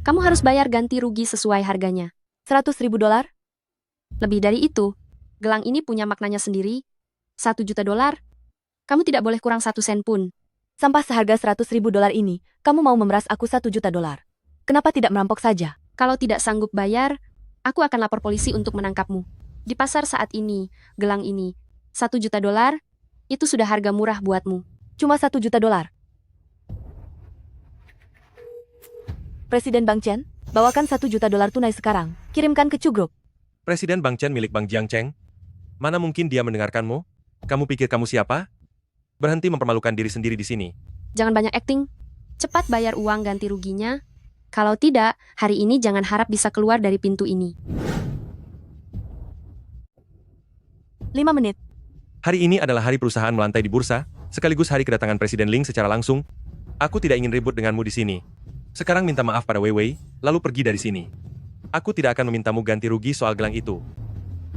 Kamu harus bayar ganti rugi sesuai harganya. $100.000? Lebih dari itu, gelang ini punya maknanya sendiri. $1 juta. Kamu tidak boleh kurang 1 sen pun. Sampah seharga $100.000 ini, kamu mau memeras aku $1 juta. Kenapa tidak merampok saja? Kalau tidak sanggup bayar, aku akan lapor polisi untuk menangkapmu. Di pasar saat ini, gelang ini, $1 juta, itu sudah harga murah buatmu. Cuma $1 juta. Presiden Bang Chen, bawakan $1 juta tunai sekarang. Kirimkan ke Chu Group. Presiden Bang Chen milik Bang Jiangcheng. Mana mungkin dia mendengarkanmu? Kamu pikir kamu siapa? Berhenti mempermalukan diri sendiri di sini. Jangan banyak akting. Cepat bayar uang ganti ruginya. Kalau tidak, hari ini jangan harap bisa keluar dari pintu ini. 5 menit. Hari ini adalah hari perusahaan melantai di bursa, sekaligus hari kedatangan Presiden Ling secara langsung. Aku tidak ingin ribut denganmu di sini. Sekarang minta maaf pada Wei Wei, lalu pergi dari sini. Aku tidak akan memintamu ganti rugi soal gelang itu.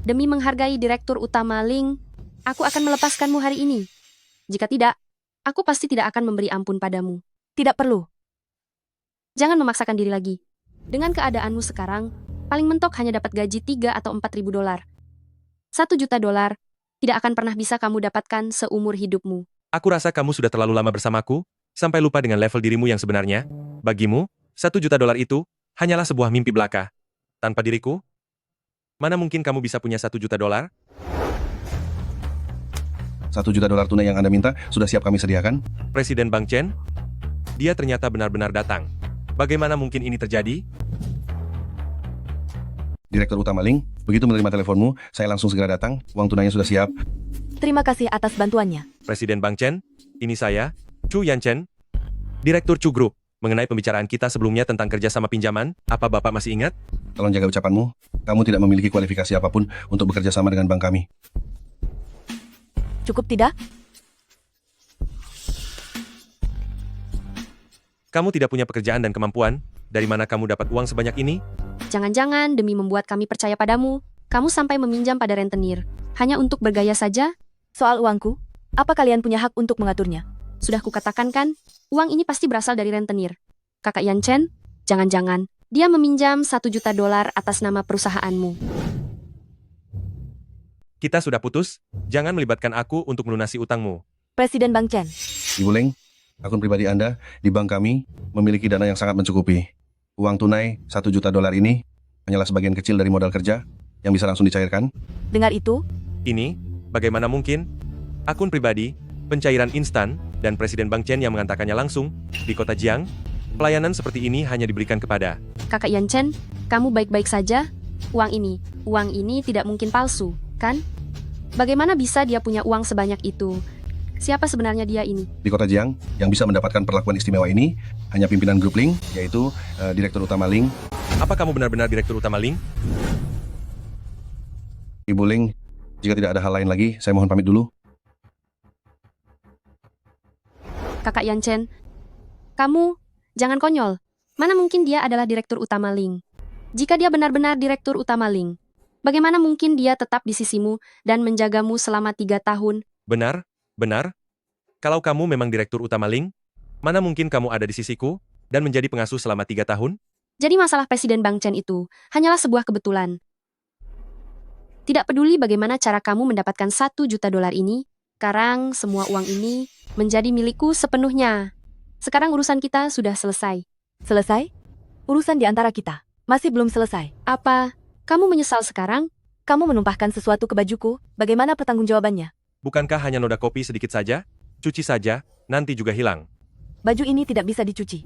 Demi menghargai Direktur Utama Ling, aku akan melepaskanmu hari ini. Jika tidak, aku pasti tidak akan memberi ampun padamu. Tidak perlu. Jangan memaksakan diri lagi. Dengan keadaanmu sekarang, paling mentok hanya dapat gaji 3 atau 4.000 dolar. $1 juta tidak akan pernah bisa kamu dapatkan seumur hidupmu. Aku rasa kamu sudah terlalu lama bersamaku, sampai lupa dengan level dirimu yang sebenarnya. Bagimu, $1 juta itu hanyalah sebuah mimpi belaka. Tanpa diriku, mana mungkin kamu bisa punya $1 juta? $1 juta tunai yang Anda minta sudah siap kami sediakan. Presiden Bang Chen, dia ternyata benar-benar datang. Bagaimana mungkin ini terjadi? Direktur Utama Ling, begitu menerima teleponmu, saya langsung segera datang. Uang tunainya sudah siap. Terima kasih atas bantuannya. Presiden Bang Chen, ini saya, Chu Yanchen, Direktur Chu Group. Mengenai pembicaraan kita sebelumnya tentang kerjasama pinjaman, apa Bapak masih ingat? Tolong jaga ucapanmu. Kamu tidak memiliki kualifikasi apapun untuk bekerja sama dengan bank kami. Cukup tidak? Kamu tidak punya pekerjaan dan kemampuan. Dari mana kamu dapat uang sebanyak ini? Jangan-jangan demi membuat kami percaya padamu, kamu sampai meminjam pada rentenir. Hanya untuk bergaya saja? Soal uangku, apa kalian punya hak untuk mengaturnya? Sudah kukatakan kan, uang ini pasti berasal dari rentenir. Kakak Yan Chen, jangan-jangan dia meminjam $1 juta atas nama perusahaanmu. Kita sudah putus, jangan melibatkan aku untuk melunasi utangmu. Presiden Bang Chen. Ibu Ling, akun pribadi Anda di bank kami memiliki dana yang sangat mencukupi. Uang tunai $1 juta ini hanyalah sebagian kecil dari modal kerja yang bisa langsung dicairkan. Dengar itu? Ini, bagaimana mungkin? Akun pribadi, pencairan instan, dan Presiden Bang Chen yang mengantarkannya langsung, di kota Jiang, pelayanan seperti ini hanya diberikan kepada. Kakak Yan Chen, kamu baik-baik saja? Uang ini tidak mungkin palsu, kan? Bagaimana bisa dia punya uang sebanyak itu? Siapa sebenarnya dia ini? Di kota Jiang, yang bisa mendapatkan perlakuan istimewa ini, hanya pimpinan grup Ling, yaitu Direktur Utama Ling. Apa kamu benar-benar Direktur Utama Ling? Ibu Ling, jika tidak ada hal lain lagi, saya mohon pamit dulu. Kakak Yan Chen, kamu jangan konyol. Mana mungkin dia adalah Direktur Utama Ling? Jika dia benar-benar Direktur Utama Ling, bagaimana mungkin dia tetap di sisimu dan menjagamu selama 3 tahun? Benar, benar. Kalau kamu memang Direktur Utama Ling, mana mungkin kamu ada di sisiku dan menjadi pengasuh selama 3 tahun? Jadi masalah Presiden Bang Chen itu hanyalah sebuah kebetulan. Tidak peduli bagaimana cara kamu mendapatkan $1 juta ini, Sekarang semua uang ini menjadi milikku sepenuhnya. Sekarang urusan kita sudah selesai. Selesai? Urusan di antara kita masih belum selesai. Apa? Kamu menyesal sekarang? Kamu menumpahkan sesuatu ke bajuku, bagaimana pertanggungjawabannya? Bukankah hanya noda kopi sedikit saja? Cuci saja, nanti juga hilang. Baju ini tidak bisa dicuci.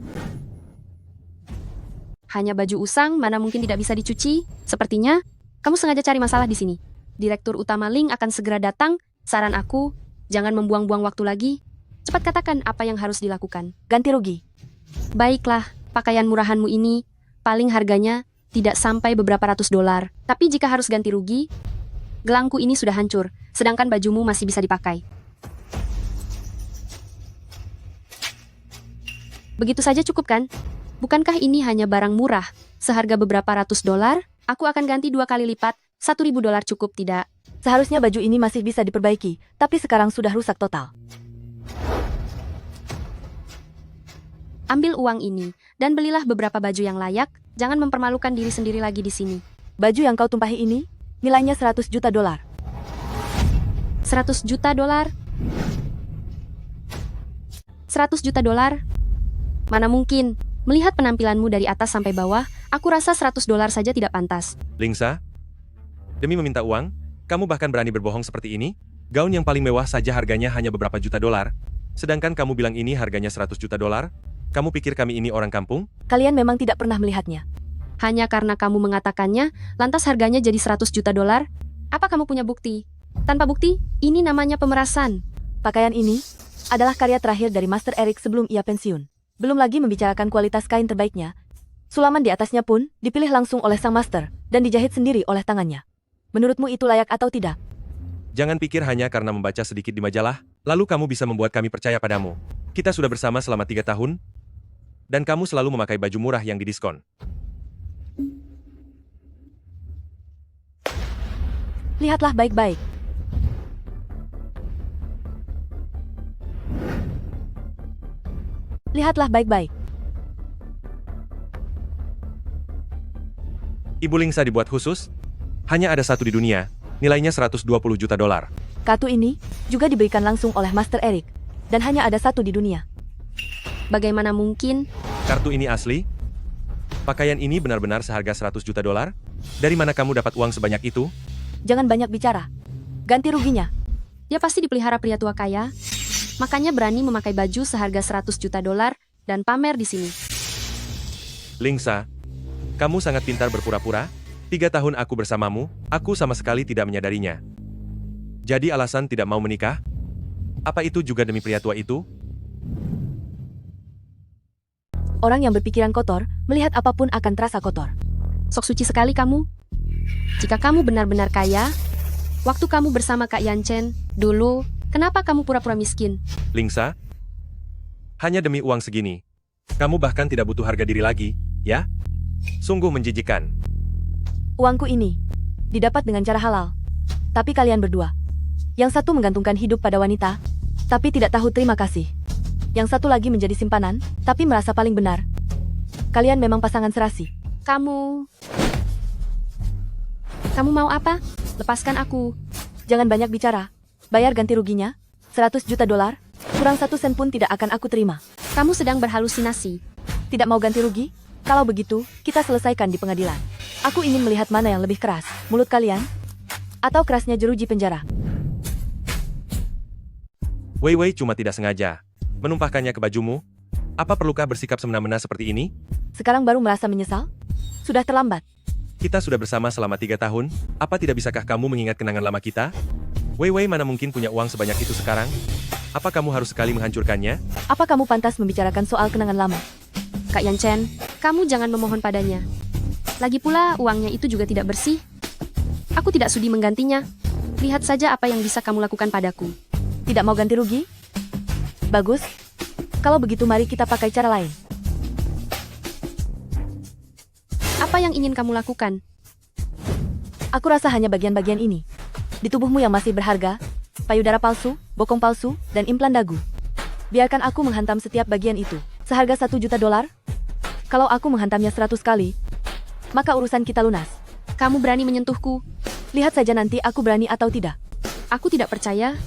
Hanya baju usang, mana mungkin tidak bisa dicuci? Sepertinya, kamu sengaja cari masalah di sini. Direktur utama Ling akan segera datang. Saran aku, jangan membuang-buang waktu lagi. Cepat katakan apa yang harus dilakukan. Ganti rugi. Baiklah, pakaian murahanmu ini, paling harganya tidak sampai beberapa ratus dolar. Tapi jika harus ganti rugi, gelangku ini sudah hancur, sedangkan bajumu masih bisa dipakai. Begitu saja cukup kan? Bukankah ini hanya barang murah, seharga beberapa ratus dolar? Aku akan ganti 2 kali lipat, 1.000 dolar cukup tidak? Seharusnya baju ini masih bisa diperbaiki, tapi sekarang sudah rusak total. Ambil uang ini, dan belilah beberapa baju yang layak, jangan mempermalukan diri sendiri lagi di sini. Baju yang kau tumpahi ini, nilainya 100 juta dolar. 100 juta dolar? 100 juta dolar? Mana mungkin? Melihat penampilanmu dari atas sampai bawah, aku rasa 100 dolar saja tidak pantas. Lingsa, demi meminta uang, kamu bahkan berani berbohong seperti ini? Gaun yang paling mewah saja harganya hanya beberapa juta dolar. Sedangkan kamu bilang ini harganya 100 juta dolar? Kamu pikir kami ini orang kampung? Kalian memang tidak pernah melihatnya. Hanya karena kamu mengatakannya, lantas harganya jadi 100 juta dolar? Apa kamu punya bukti? Tanpa bukti, ini namanya pemerasan. Pakaian ini adalah karya terakhir dari Master Eric sebelum ia pensiun. Belum lagi membicarakan kualitas kain terbaiknya. Sulaman di atasnya pun dipilih langsung oleh sang master dan dijahit sendiri oleh tangannya. Menurutmu itu layak atau tidak? Jangan pikir hanya karena membaca sedikit di majalah, lalu kamu bisa membuat kami percaya padamu. Kita sudah bersama selama 3 tahun, dan kamu selalu memakai baju murah yang didiskon. Lihatlah baik-baik. Lihatlah baik-baik. Ibu Lingsa dibuat khusus, hanya ada satu di dunia, nilainya 120 juta dolar. Kartu ini juga diberikan langsung oleh Master Eric, dan hanya ada satu di dunia. Bagaimana mungkin? Kartu ini asli? Pakaian ini benar-benar seharga 100 juta dolar? Dari mana kamu dapat uang sebanyak itu? Jangan banyak bicara. Ganti ruginya. Dia pasti dipelihara pria tua kaya, makanya berani memakai baju seharga 100 juta dolar dan pamer di sini. Lingsa, kamu sangat pintar berpura-pura. 3 tahun aku bersamamu, aku sama sekali tidak menyadarinya. Jadi alasan tidak mau menikah? Apa itu juga demi pria tua itu? Orang yang berpikiran kotor, melihat apapun akan terasa kotor. Sok suci sekali kamu. Jika kamu benar-benar kaya, waktu kamu bersama Kak Yanchen, dulu, kenapa kamu pura-pura miskin? Lingsa, hanya demi uang segini. Kamu bahkan tidak butuh harga diri lagi, ya? Sungguh menjijikkan. Uangku ini didapat dengan cara halal. Tapi kalian berdua, yang satu menggantungkan hidup pada wanita, tapi tidak tahu terima kasih. Yang satu lagi menjadi simpanan, tapi merasa paling benar. Kalian memang pasangan serasi. Kamu mau apa? Lepaskan aku. Jangan banyak bicara. Bayar ganti ruginya, 100 juta dolar, kurang 1 sen pun tidak akan aku terima. Kamu sedang berhalusinasi. Tidak mau ganti rugi? Kalau begitu, kita selesaikan di pengadilan. Aku ingin melihat mana yang lebih keras, mulut kalian, atau kerasnya jeruji penjara. Wei Wei cuma tidak sengaja menumpahkannya ke bajumu. Apa perlukah bersikap semena-mena seperti ini? Sekarang baru merasa menyesal? Sudah terlambat. Kita sudah bersama selama 3 tahun, apa tidak bisakah kamu mengingat kenangan lama kita? Wei Wei mana mungkin punya uang sebanyak itu sekarang? Apa kamu harus sekali menghancurkannya? Apa kamu pantas membicarakan soal kenangan lama? Kak Yanchen, kamu jangan memohon padanya. Lagi pula, uangnya itu juga tidak bersih. Aku tidak sudi menggantinya. Lihat saja apa yang bisa kamu lakukan padaku. Tidak mau ganti rugi? Bagus. Kalau begitu mari kita pakai cara lain. Apa yang ingin kamu lakukan? Aku rasa hanya bagian-bagian ini. Di tubuhmu yang masih berharga, payudara palsu, bokong palsu, dan implan dagu. Biarkan aku menghantam setiap bagian itu. Seharga 1 juta dolar? Kalau aku menghantamnya 100 kali, maka urusan kita lunas. Kamu berani menyentuhku? Lihat saja nanti aku berani atau tidak. Aku tidak percaya.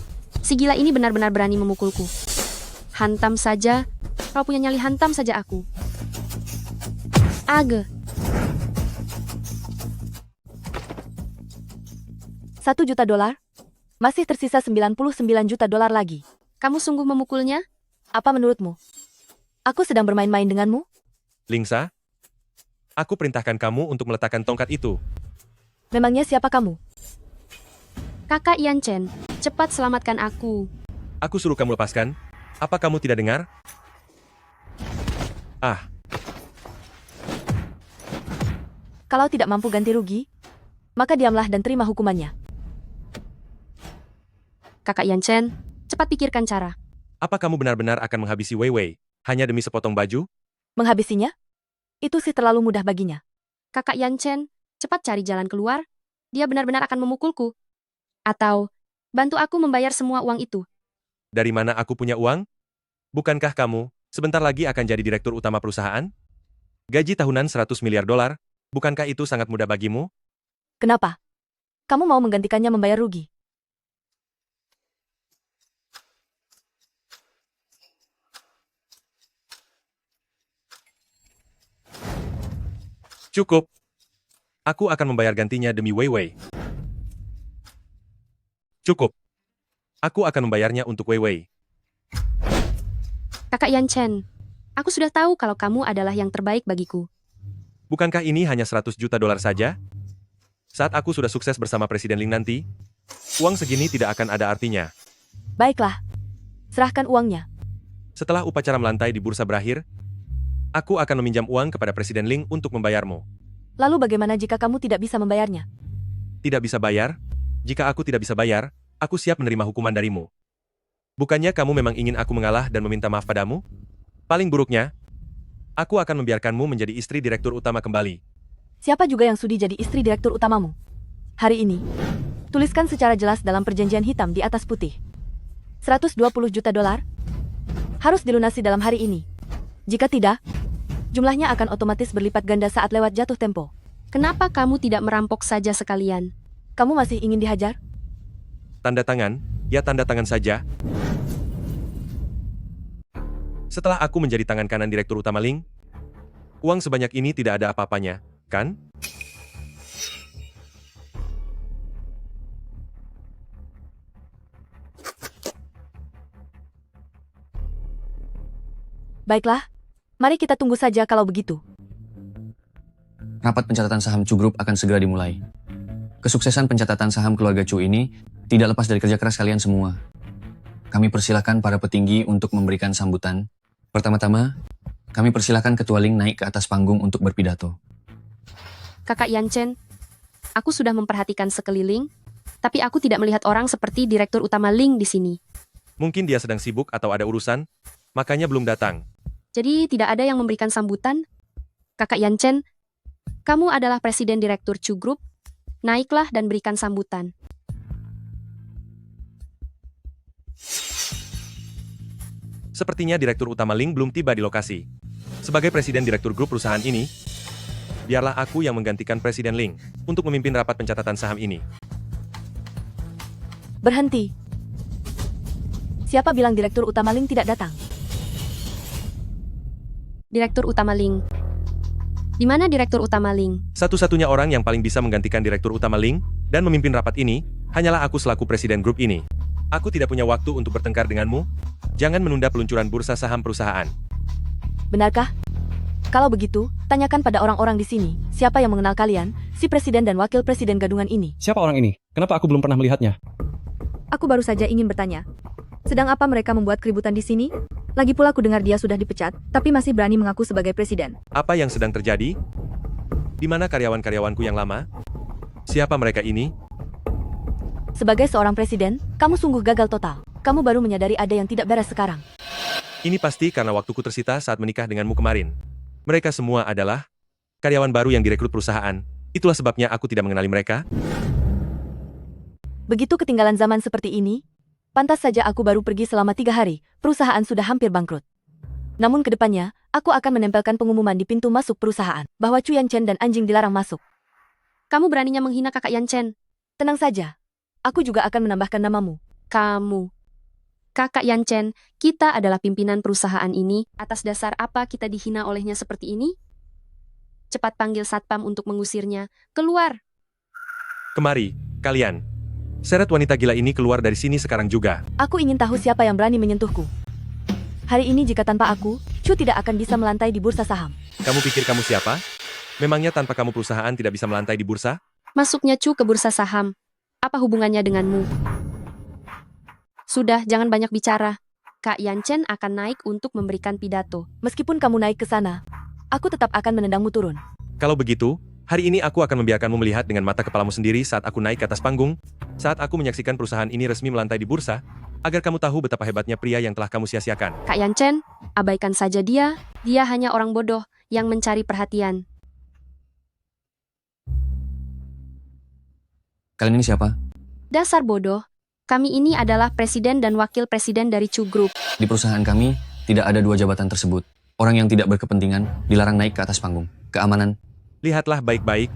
Si gila ini benar-benar berani memukulku. Hantam saja. Kau punya nyali, hantam saja aku. Age. 1 juta dolar? Masih tersisa 99 juta dolar lagi. Kamu sungguh memukulnya? Apa menurutmu? Aku sedang bermain-main denganmu? Lingsa, aku perintahkan kamu untuk meletakkan tongkat itu. Memangnya siapa kamu? Kakak Yan Chen, cepat selamatkan aku. Aku suruh kamu lepaskan. Apa kamu tidak dengar? Ah, Kalau tidak mampu ganti rugi, maka diamlah dan terima hukumannya. Kakak Yan Chen, cepat pikirkan cara. apa kamu benar-benar akan menghabisi Wei Wei hanya demi sepotong baju? Menghabisinya? Itu sih terlalu mudah baginya. Kakak Yan Chen, cepat cari jalan keluar. Dia benar-benar akan memukulku. Atau, bantu aku membayar semua uang itu. Dari mana aku punya uang? Bukankah kamu sebentar lagi akan jadi direktur utama perusahaan? Gaji tahunan 100 miliar dolar, bukankah itu sangat mudah bagimu? Kenapa? Kamu mau menggantikannya membayar rugi? Cukup. Aku akan membayar gantinya demi Wei Wei. Cukup. Aku akan membayarnya untuk Wei Wei. Kakak Yan Chen, aku sudah tahu kalau kamu adalah yang terbaik bagiku. Bukankah ini hanya 100 juta dolar saja? Saat aku sudah sukses bersama Presiden Ling nanti, uang segini tidak akan ada artinya. Baiklah. Serahkan uangnya. Setelah upacara melantai di bursa berakhir, aku akan meminjam uang kepada Presiden Ling untuk membayarmu. Lalu bagaimana jika kamu tidak bisa membayarnya? Tidak bisa bayar? Jika aku tidak bisa bayar, aku siap menerima hukuman darimu. Bukannya kamu memang ingin aku mengalah dan meminta maaf padamu? Paling buruknya, aku akan membiarkanmu menjadi istri direktur utama kembali. Siapa juga yang sudi jadi istri direktur utamamu? Hari ini, tuliskan secara jelas dalam perjanjian hitam di atas putih. 120 juta dolar harus dilunasi dalam hari ini. Jika tidak, jumlahnya akan otomatis berlipat ganda saat lewat jatuh tempo. Kenapa kamu tidak merampok saja sekalian? Kamu masih ingin dihajar? Tanda tangan, ya tanda tangan saja. Setelah aku menjadi tangan kanan direktur utama Ling, uang sebanyak ini tidak ada apa-apanya, kan? Baiklah, mari kita tunggu saja kalau begitu. Rapat pencatatan saham Chu Group akan segera dimulai. Kesuksesan pencatatan saham keluarga Chu ini tidak lepas dari kerja keras kalian semua. Kami persilakan para petinggi untuk memberikan sambutan. Pertama-tama, kami persilakan Ketua Ling naik ke atas panggung untuk berpidato. Kakak Yan Chen, aku sudah memperhatikan sekeliling, tapi aku tidak melihat orang seperti direktur utama Ling di sini. Mungkin dia sedang sibuk atau ada urusan, makanya belum datang. Jadi tidak ada yang memberikan sambutan? Kakak Yan Chen, kamu adalah presiden direktur Chu Group. Naiklah dan berikan sambutan. Sepertinya direktur utama Ling belum tiba di lokasi. Sebagai presiden direktur grup perusahaan ini, biarlah aku yang menggantikan Presiden Ling untuk memimpin rapat pencatatan saham ini. Berhenti. Siapa bilang direktur utama Ling tidak datang? Direktur utama Ling. Di mana direktur utama Ling? Satu-satunya orang yang paling bisa menggantikan direktur utama Ling dan memimpin rapat ini, hanyalah aku selaku presiden grup ini. Aku tidak punya waktu untuk bertengkar denganmu. Jangan menunda peluncuran bursa saham perusahaan. Benarkah? Kalau begitu, tanyakan pada orang-orang di sini, siapa yang mengenal kalian, si presiden dan wakil presiden gadungan ini. Siapa orang ini? Kenapa aku belum pernah melihatnya? Aku baru saja ingin bertanya. Sedang apa mereka membuat keributan di sini? Lagi pula aku dengar dia sudah dipecat, tapi masih berani mengaku sebagai presiden. Apa yang sedang terjadi? Di mana karyawan-karyawanku yang lama? Siapa mereka ini? Sebagai seorang presiden, kamu sungguh gagal total. Kamu baru menyadari ada yang tidak beres sekarang. Ini pasti karena waktuku tersita saat menikah denganmu kemarin. Mereka semua adalah karyawan baru yang direkrut perusahaan. Itulah sebabnya aku tidak mengenali mereka. Begitu ketinggalan zaman seperti ini, pantas saja aku baru pergi selama 3 hari, perusahaan sudah hampir bangkrut. Namun kedepannya, aku akan menempelkan pengumuman di pintu masuk perusahaan, bahwa Chu Yan Chen dan anjing dilarang masuk. Kamu beraninya menghina kakak Yan Chen. Tenang saja, aku juga akan menambahkan namamu. Kamu. Kakak Yan Chen, kita adalah pimpinan perusahaan ini. Atas dasar apa kita dihina olehnya seperti ini? Cepat panggil satpam untuk mengusirnya. Keluar! Kemari, kalian. Seret wanita gila ini keluar dari sini sekarang juga. Aku ingin tahu siapa yang berani menyentuhku. Hari ini jika tanpa aku, Chu tidak akan bisa melantai di bursa saham. Kamu pikir kamu siapa? Memangnya tanpa kamu perusahaan tidak bisa melantai di bursa? Masuknya Chu ke bursa saham. Apa hubungannya denganmu? Sudah, jangan banyak bicara. Kak Yan Chen akan naik untuk memberikan pidato. Meskipun kamu naik ke sana, aku tetap akan menendangmu turun. Kalau begitu, hari ini aku akan membiarkanmu melihat dengan mata kepalamu sendiri saat aku naik ke atas panggung, saat aku menyaksikan perusahaan ini resmi melantai di bursa, agar kamu tahu betapa hebatnya pria yang telah kamu sia-siakan. Kak Yan Chen, abaikan saja dia. Dia hanya orang bodoh yang mencari perhatian. Kalian ini siapa? Dasar bodoh. Kami ini adalah presiden dan wakil presiden dari Chu Group. Di perusahaan kami, tidak ada dua jabatan tersebut. Orang yang tidak berkepentingan dilarang naik ke atas panggung. Keamanan. Lihatlah baik-baik.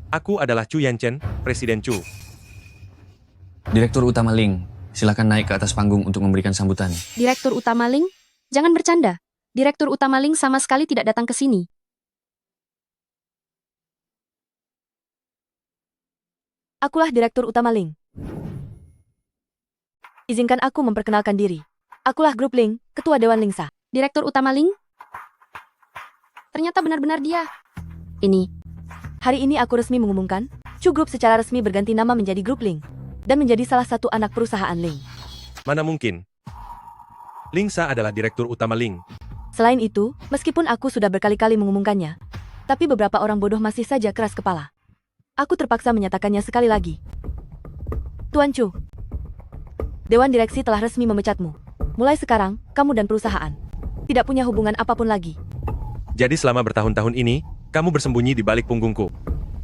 Aku adalah Chu Yan Chen, Presiden Chu. Direktur Utama Ling, silakan naik ke atas panggung untuk memberikan sambutan. Direktur Utama Ling? Jangan bercanda. Direktur Utama Ling sama sekali tidak datang ke sini. Akulah Direktur Utama Ling. Izinkan aku memperkenalkan diri. Akulah Grup Ling, Ketua Dewan Lingsa. Direktur Utama Ling? Ternyata benar-benar dia. Ini. Hari ini aku resmi mengumumkan, Chu Group secara resmi berganti nama menjadi Grup Ling, dan menjadi salah satu anak perusahaan Ling. Mana mungkin? Lingsa adalah Direktur Utama Ling. Selain itu, meskipun aku sudah berkali-kali mengumumkannya, tapi beberapa orang bodoh masih saja keras kepala. Aku terpaksa menyatakannya sekali lagi. Tuan Chu, Dewan Direksi telah resmi memecatmu. Mulai sekarang, kamu dan perusahaan tidak punya hubungan apapun lagi. Jadi selama bertahun-tahun ini, kamu bersembunyi di balik punggungku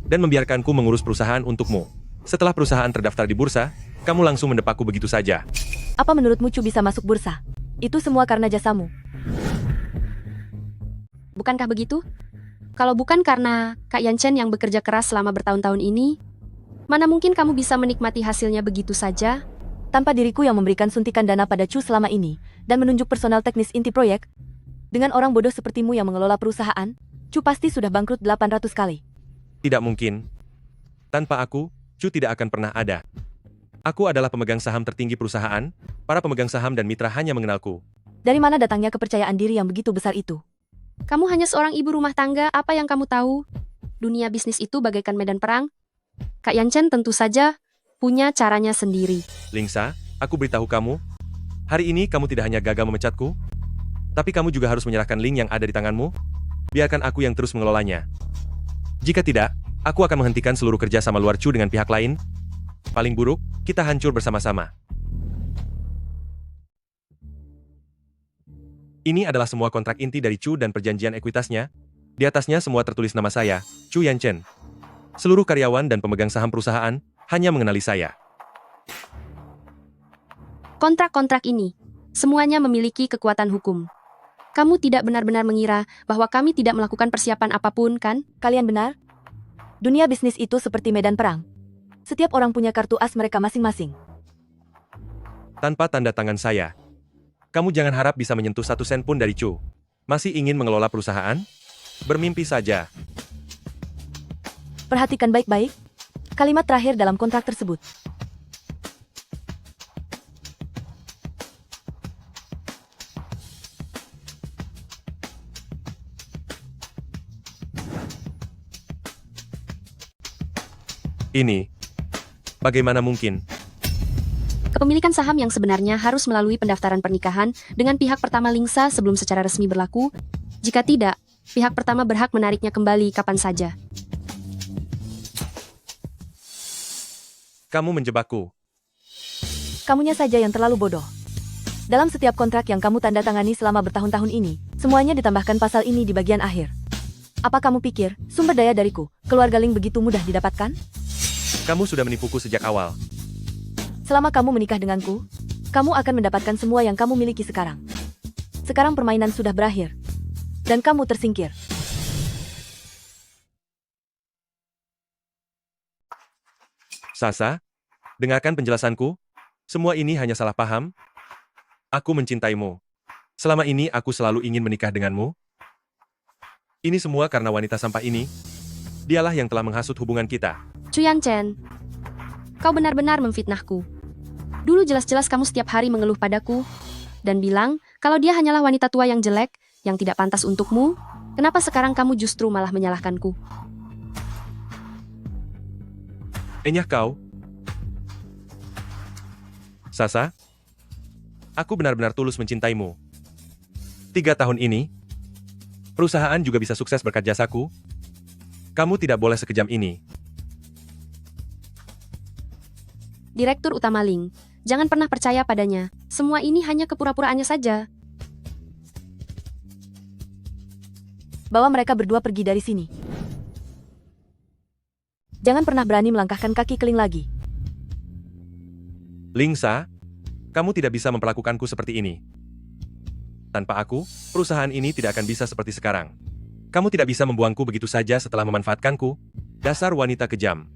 dan membiarkanku mengurus perusahaan untukmu. Setelah perusahaan terdaftar di bursa, kamu langsung mendepakku begitu saja. Apa menurutmu Chu bisa masuk bursa? Itu semua karena jasamu. Bukankah begitu? Kalau bukan karena Kak Yan Chen yang bekerja keras selama bertahun-tahun ini, mana mungkin kamu bisa menikmati hasilnya begitu saja? Tanpa diriku yang memberikan suntikan dana pada Chu selama ini, dan menunjuk personal teknis inti proyek, dengan orang bodoh sepertimu yang mengelola perusahaan, Chu pasti sudah bangkrut 800 kali. Tidak mungkin. Tanpa aku, Chu tidak akan pernah ada. Aku adalah pemegang saham tertinggi perusahaan, para pemegang saham dan mitra hanya mengenalku. Dari mana datangnya kepercayaan diri yang begitu besar itu? Kamu hanya seorang ibu rumah tangga, apa yang kamu tahu? Dunia bisnis itu bagaikan medan perang. Kak Yan Chen tentu saja punya caranya sendiri. Lingsa, aku beritahu kamu, hari ini kamu tidak hanya gagal memecatku, tapi kamu juga harus menyerahkan Ling yang ada di tanganmu. Biarkan aku yang terus mengelolanya. Jika tidak, aku akan menghentikan seluruh kerja sama luar Chu dengan pihak lain. Paling buruk, kita hancur bersama-sama. Ini adalah semua kontrak inti dari Chu dan perjanjian ekuitasnya. Di atasnya semua tertulis nama saya, Chu Yan Chen. Seluruh karyawan dan pemegang saham perusahaan hanya mengenali saya. Kontrak-kontrak ini, semuanya memiliki kekuatan hukum. Kamu tidak benar-benar mengira bahwa kami tidak melakukan persiapan apapun, kan? Kalian benar? Dunia bisnis itu seperti medan perang. Setiap orang punya kartu as mereka masing-masing. Tanpa tanda tangan saya, kamu jangan harap bisa menyentuh 1 sen pun dari Chu. Masih ingin mengelola perusahaan? Bermimpi saja. Perhatikan baik-baik kalimat terakhir dalam kontrak tersebut. Ini, bagaimana mungkin? Kepemilikan saham yang sebenarnya harus melalui pendaftaran pernikahan dengan pihak pertama Lingsa sebelum secara resmi berlaku. Jika tidak, pihak pertama berhak menariknya kembali kapan saja. Kamu menjebakku. Kamunya saja yang terlalu bodoh. Dalam setiap kontrak yang kamu tanda tangani selama bertahun-tahun ini, semuanya ditambahkan pasal ini di bagian akhir. Apa kamu pikir, sumber daya dariku, keluarga Ling begitu mudah didapatkan? Kamu sudah menipuku sejak awal. Selama kamu menikah denganku, kamu akan mendapatkan semua yang kamu miliki sekarang. Sekarang permainan sudah berakhir. Dan kamu tersingkir. Sasa, dengarkan penjelasanku. Semua ini hanya salah paham. Aku mencintaimu. Selama ini aku selalu ingin menikah denganmu. Ini semua karena wanita sampah ini. Dialah yang telah menghasut hubungan kita. Chu Yanchen, kau benar-benar memfitnahku. Dulu jelas-jelas kamu setiap hari mengeluh padaku dan bilang kalau dia hanyalah wanita tua yang jelek, yang tidak pantas untukmu. Kenapa sekarang kamu justru malah menyalahkanku? Enyah kau. Sasa, aku benar-benar tulus mencintaimu. 3 tahun ini, perusahaan juga bisa sukses berkat jasaku. Kamu tidak boleh sekejam ini. Direktur Utama Ling, jangan pernah percaya padanya. Semua ini hanya kepura-puraannya saja. Bawa mereka berdua pergi dari sini. Jangan pernah berani melangkahkan kaki ke Ling lagi. Lingsa, kamu tidak bisa memperlakukanku seperti ini. Tanpa aku, perusahaan ini tidak akan bisa seperti sekarang. Kamu tidak bisa membuangku begitu saja setelah memanfaatkanku. Dasar wanita kejam.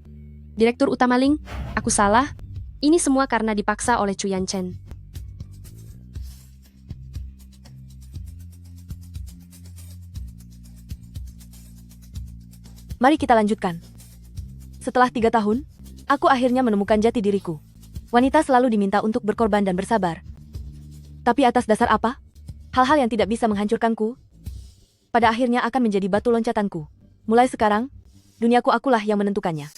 Direktur Utama Ling, aku salah. Ini semua karena dipaksa oleh Chu Yanchen. Mari kita lanjutkan. Setelah 3 tahun, aku akhirnya menemukan jati diriku. Wanita selalu diminta untuk berkorban dan bersabar. Tapi atas dasar apa? Hal-hal yang tidak bisa menghancurkanku, pada akhirnya akan menjadi batu loncatanku. Mulai sekarang, duniaku akulah yang menentukannya.